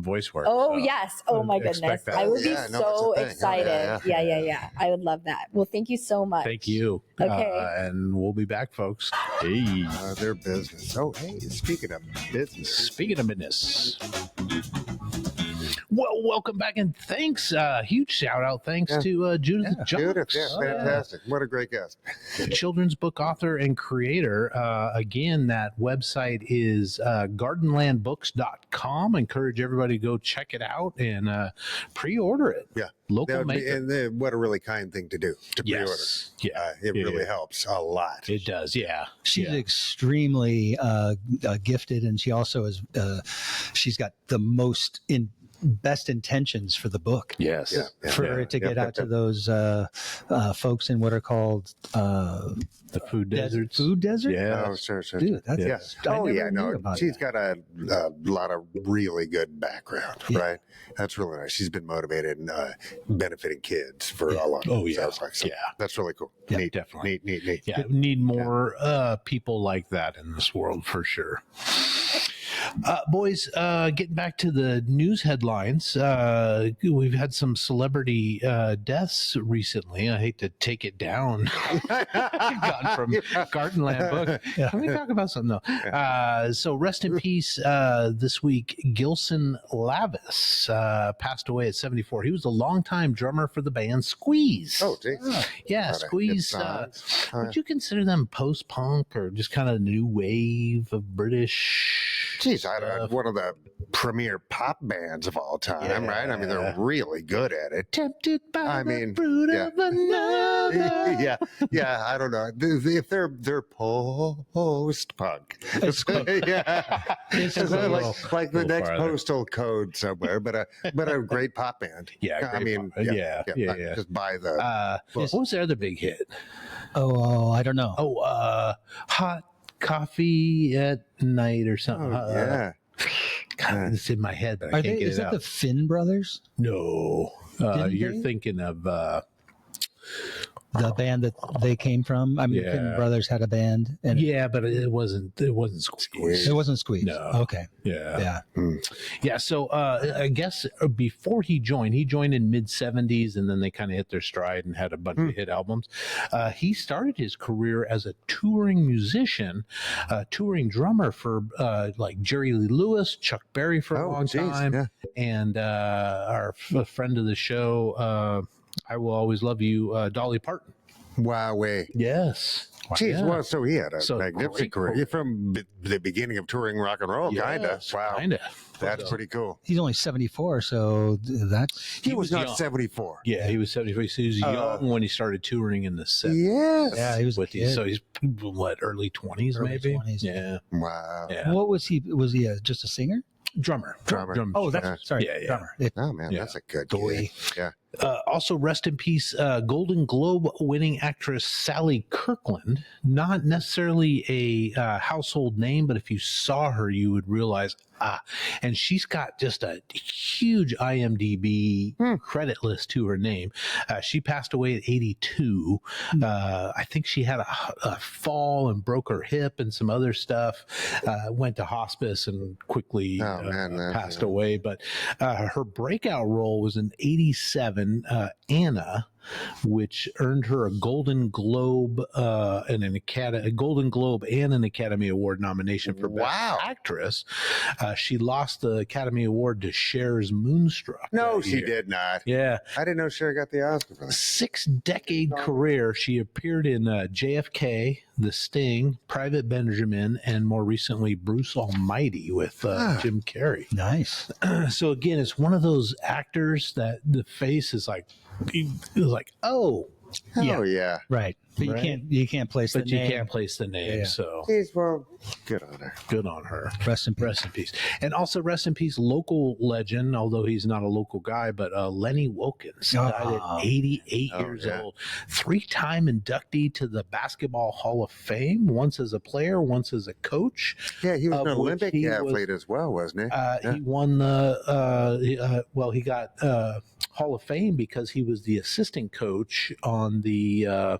voice work. Oh, yes. Oh my goodness. I would be so excited. Yeah. I would love that. Well, thank you so much. Thank you. Okay. And we'll be back, folks. Hey. Their business. Oh, hey. Speaking of business. Well, welcome back, and thanks. Huge shout out. Thanks to Judith. Judith, fantastic. What a great guest. Children's book author and creator. Again, that website is gardenlandbooks.com. Encourage everybody to go check it out and pre-order it. Yeah. Local maker. And what a really kind thing to do, to pre-order. Yeah. It really helps a lot. It does, yeah. She's extremely gifted, and she also is, she's got the most best intentions for the book. Yes. For it to get out to those folks in what are called the food deserts. Food desert? Yeah. Oh, sure. Dude, that's She's got a lot of really good background, right? That's really nice. She's been motivated and benefiting kids for a long time. Oh, yeah. Sounds like. So that's really cool. Yeah, neat, definitely. Neat. Yeah, we need more people like that in this world for sure. Boys, getting back to the news headlines, we've had some celebrity deaths recently. I hate to take it down. Gone from Gardenland book. Let me talk about something though. So rest in peace. This week, Gilson Lavis passed away at 74. He was a longtime drummer for the band Squeeze. Oh, geez. Yeah, Squeeze. Would you consider them post-punk or just kind of new wave of British? Geez, one of the premier pop bands of all time, right? I mean, they're really good at it. Tempted by the fruit of another. Yeah. I don't know if they're post-punk. It's like the next postal code somewhere, but a great pop band. Yeah, I mean, just buy the. What was their other big hit? Oh, I don't know. Hot Coffee at Night or something. God, it's in my head, but I can't get it out. Is it the Finn brothers? No, you're thinking of the band that they came from. I mean, the Finn brothers had a band, and but it wasn't Squeeze. It wasn't Squeeze. No. Okay. Yeah. So I guess before he joined in mid 70s, and then they kind of hit their stride and had a bunch of hit albums. He started his career as a touring musician, touring drummer for like Jerry Lee Lewis, Chuck Berry for a long time, and our friend of the show, I Will Always Love You, Dolly Parton. Wow. Yes. Geez, well, so he had a magnificent career from the beginning of touring rock and roll, kind of. Wow. That's pretty cool. He's only 74, so that's... He was not young. 74. Yeah, he was 74. He was young when he started touring in the 70s. Yes. Yeah, he was with these. So he's, early 20s maybe? 20s. Yeah. Wow. Yeah. What was he? Was he just a singer? Drummer. Oh, that's sorry. Drummer. Oh, man, that's a good boy. Yeah. Also, rest in peace, Golden Globe winning actress Sally Kirkland. Not necessarily a household name, but if you saw her, you would realize, and she's got just a huge IMDb credit list to her name. She passed away at 82. I think she had a fall and broke her hip and some other stuff. Went to hospice and quickly passed away. But her breakout role was in 87. Anna, which earned her a Golden Globe and a Golden Globe and an Academy Award nomination for Best Actress. She lost the Academy Award to Cher's Moonstruck. No, she did not. Yeah, I didn't know Cher got the Oscar for that. 6-decade career. She appeared in JFK, The Sting, Private Benjamin, and more recently Bruce Almighty with Jim Carrey. Nice. So again, it's one of those actors that the face is like, yeah, right. But you can't place the name. You can't place the name. So well, good on her. Good on her. Rest in peace. Rest in peace. And also rest in peace, local legend, although he's not a local guy, but Lenny Wilkins died at 88 years old. 3-time inductee to the Basketball Hall of Fame, once as a player, once as a coach. Yeah, he was an Olympic athlete as well, wasn't he? He won he got Hall of Fame because he was the assistant coach on the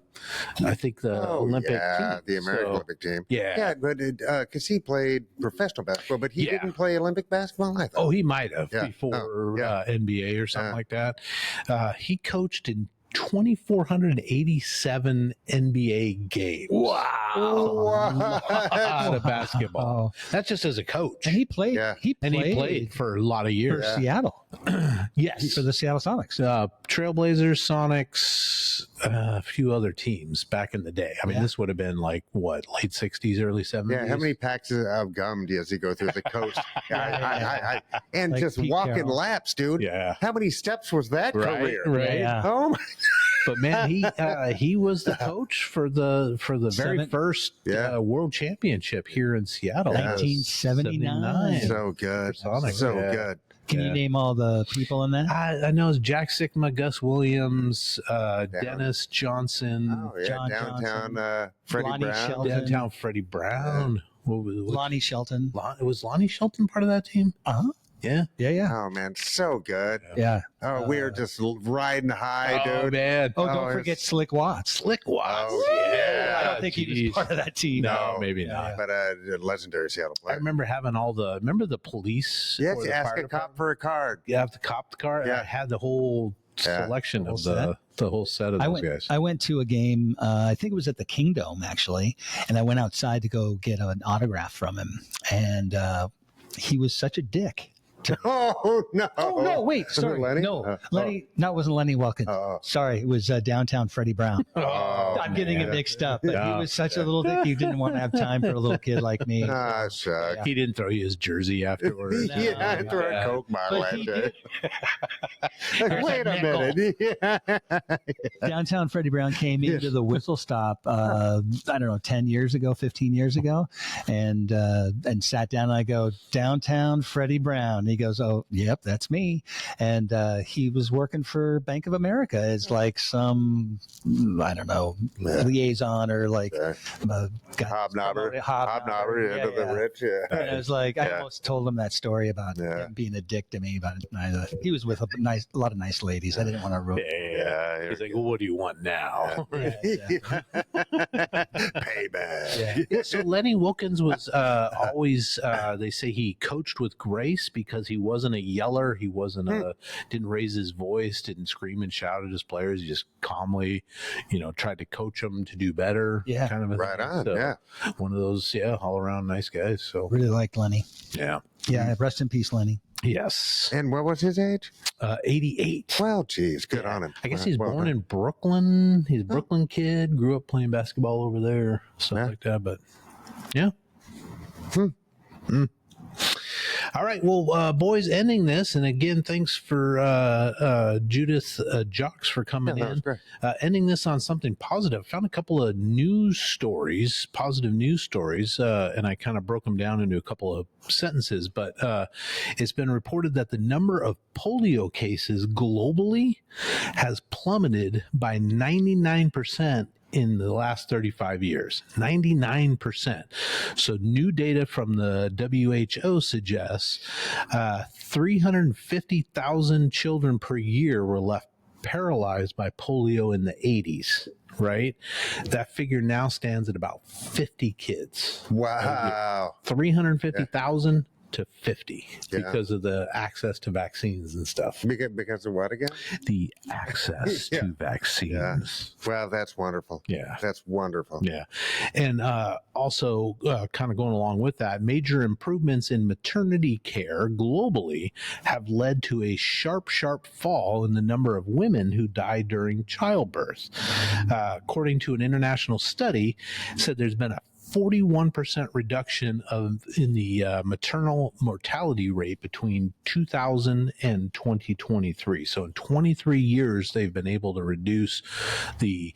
I think the Olympic team. The American Olympic team. Yeah, but because he played professional basketball, but he didn't play Olympic basketball, I thought. Oh, he might have before NBA or something like that. He coached in 2,487 NBA games. Wow. A lot of basketball. That's just as a coach. And he played. Yeah. He played for a lot of years. For Seattle. Yes. For the Seattle Sonics. Trailblazers, Sonics, a few other teams back in the day. I mean, this would have been like, late 60s, early 70s? Yeah, how many packs of gum does he go through as a coach? And like just walking laps, dude. Yeah. How many steps was that career? Right. Yeah. Oh, my. But man, he was the coach for the very first world championship here in Seattle, 1979. So good, Sonics, so good. Can you name all the people in that? I know it's Jack Sikma, Gus Williams, Dennis Johnson. Oh, yeah. John Downtown Johnson, Freddie Lonnie Brown. Shelton. Downtown Freddie Brown. Lonnie Shelton. Was Lonnie Shelton part of that team? Uh-huh. Yeah. Oh, man. So good. Yeah. Oh, we were just riding high, dude. Man. Oh, don't forget Slick Watts. Slick Watts. Oh, yeah. I don't think he was part of that team. No, maybe not. But legendary Seattle I player. remember having remember the police? Yes, or you the ask fire a cop department? for a card. You have to cop the car. Yeah. I had the whole selection of the whole set of those guys. I went to a game, I think it was at the Kingdom, actually, and I went outside to go get an autograph from him. And he was such a dick. Oh, no. Oh, no, wait, sorry. Lenny? No, Lenny, no, it wasn't Lenny Wilkins. Sorry, it was downtown Freddie Brown. I'm getting it mixed up, but he was such a little dick. He didn't want to have time for a little kid like me. Ah, shucks. He didn't throw you his jersey afterwards. I threw a Coke bottle But at he you. did. Like, wait a minute. Yeah. Downtown Freddie Brown came into the whistle stop, I don't know, 10 years ago, 15 years ago, and sat down. And I go, Downtown Freddie Brown. And he goes, oh, yep, that's me. And he was working for Bank of America as like some, I don't know, liaison or like Hobnobber. Yeah, Into the rich. Yeah. And I was like, I almost told him that story about him being a dick to me, but he was with a lot of nice ladies. I didn't want to ruin. Yeah. He's like, well, what do you want now? Payback. Yeah, so Lenny Wilkins was always, they say he coached with grace because he wasn't a yeller. He wasn't didn't raise his voice, didn't scream and shout at his players. He just calmly, tried to coach them to do better. Yeah. Kind of a Right thing. on. So, Yeah. one of those, all around nice guys. So, Really liked Lenny. yeah. Yeah, rest in peace, Lenny. Yes. And what was his age? 88. Well, geez, good on him. I guess he's born in Brooklyn. He's a Brooklyn kid, grew up playing basketball over there, stuff like that. But yeah. All right. Well, boys, ending this. And again, thanks for Judith, Jacques for coming in. Ending this on something positive. Found a couple of positive news stories, and I kind of broke them down into a couple of sentences. But it's been reported that the number of polio cases globally has plummeted by 99% in the last 35 years, 99%. So new data from the WHO suggests 350,000 children per year were left paralyzed by polio in the 80s, right? That figure now stands at about 50 kids. Wow. 350,000 to 50 because of the access to vaccines and stuff. Because of what again? The access to vaccines. Yeah. Well, that's wonderful. Yeah. That's wonderful. Yeah. And also kind of going along with that, major improvements in maternity care globally have led to a sharp fall in the number of women who die during childbirth. According to an international study, said there's been a 41% reduction in the maternal mortality rate between 2000 and 2023. So in 23 years, they've been able to reduce the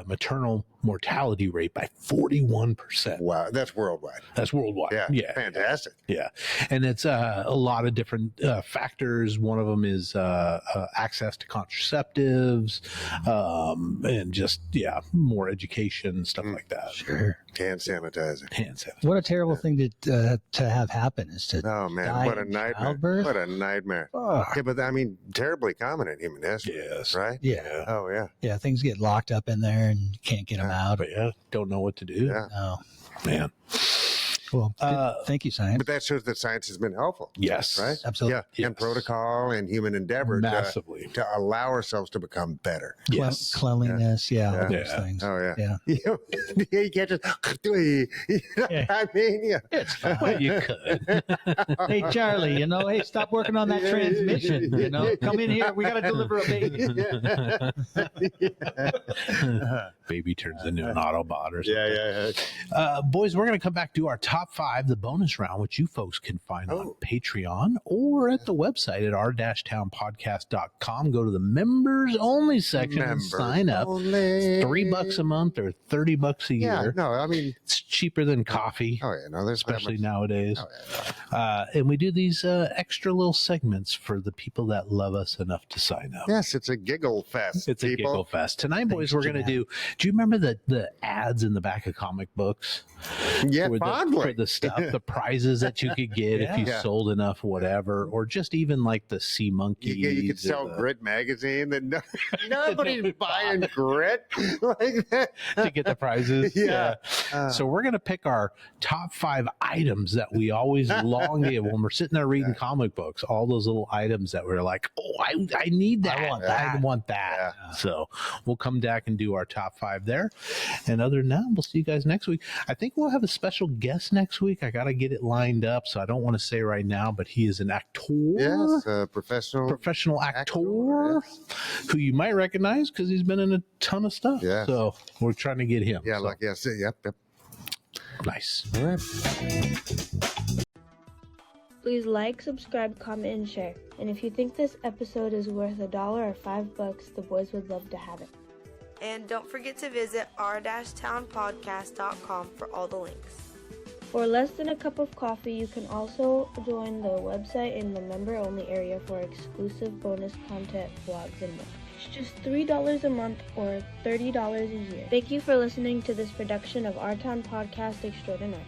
maternal mortality rate by 41%. Wow, that's worldwide. That's worldwide. Yeah. Fantastic. Yeah. And it's a lot of different factors. One of them is access to contraceptives and just, more education, stuff like that. Sure. Hand sanitizer. What a terrible thing to have happen is to die what a in nightmare. childbirth. What a nightmare. Oh. Yeah, but I mean, terribly common in human history. Yes. Right? Yeah. Oh, yeah. Yeah, things get locked up in there and you can't get them out. But don't know what to do. Yeah. No. Man. Well, thank you, science. But that shows that science has been helpful. Yes. Right? Absolutely. Yeah. Yes. And protocol and human endeavor Massively. to allow ourselves to become better. Yes. Cleanliness, all those things. Oh, yeah. Yeah. You can't just, I mean, It's fine. Well, you could. Hey, Charlie, hey, stop working on that transmission. Come in here. We got to deliver a baby. Baby turns into an Autobot or something. Yeah. Boys, we're going to come back to our top top 5, the bonus round, which you folks can find on Patreon or at the website at our-townpodcast.com. Go to the members only section and sign up. It's $3 a month or $30 a year. Yeah, no, I mean, it's cheaper than coffee. Oh yeah, no, there's especially nowadays. And we do these extra little segments for the people that love us enough to sign up. Yes, it's a giggle fest. It's a giggle fest. Tonight, boys, we're going to do you remember the ads in the back of comic books? Yeah, for the stuff, the prizes that you could get if you sold enough, whatever, or just even like the sea monkeys. You could sell Grit magazine, and nobody's buying Grit like that to get the prizes. So we're gonna pick our top 5 items that we always long to get when we're sitting there reading comic books. All those little items that we're like, I need that. I want that. So we'll come back and do our top 5 there. And other than that, we'll see you guys next week. I think we'll have a special guest next week. I got to get it lined up, so I don't want to say right now, but he is an actor. Yes, a professional actor. Who you might recognize because he's been in a ton of stuff. Yes. So we're trying to get him. Yeah, yep. Nice. All right. Please like, subscribe, comment, and share. And if you think this episode is worth $1 or $5, the boys would love to have it. And don't forget to visit our-townpodcast.com for all the links. For less than a cup of coffee, you can also join the website in the member-only area for exclusive bonus content, vlogs, and more. It's just $3 a month or $30 a year. Thank you for listening to this production of Our Town Podcast Extraordinaire.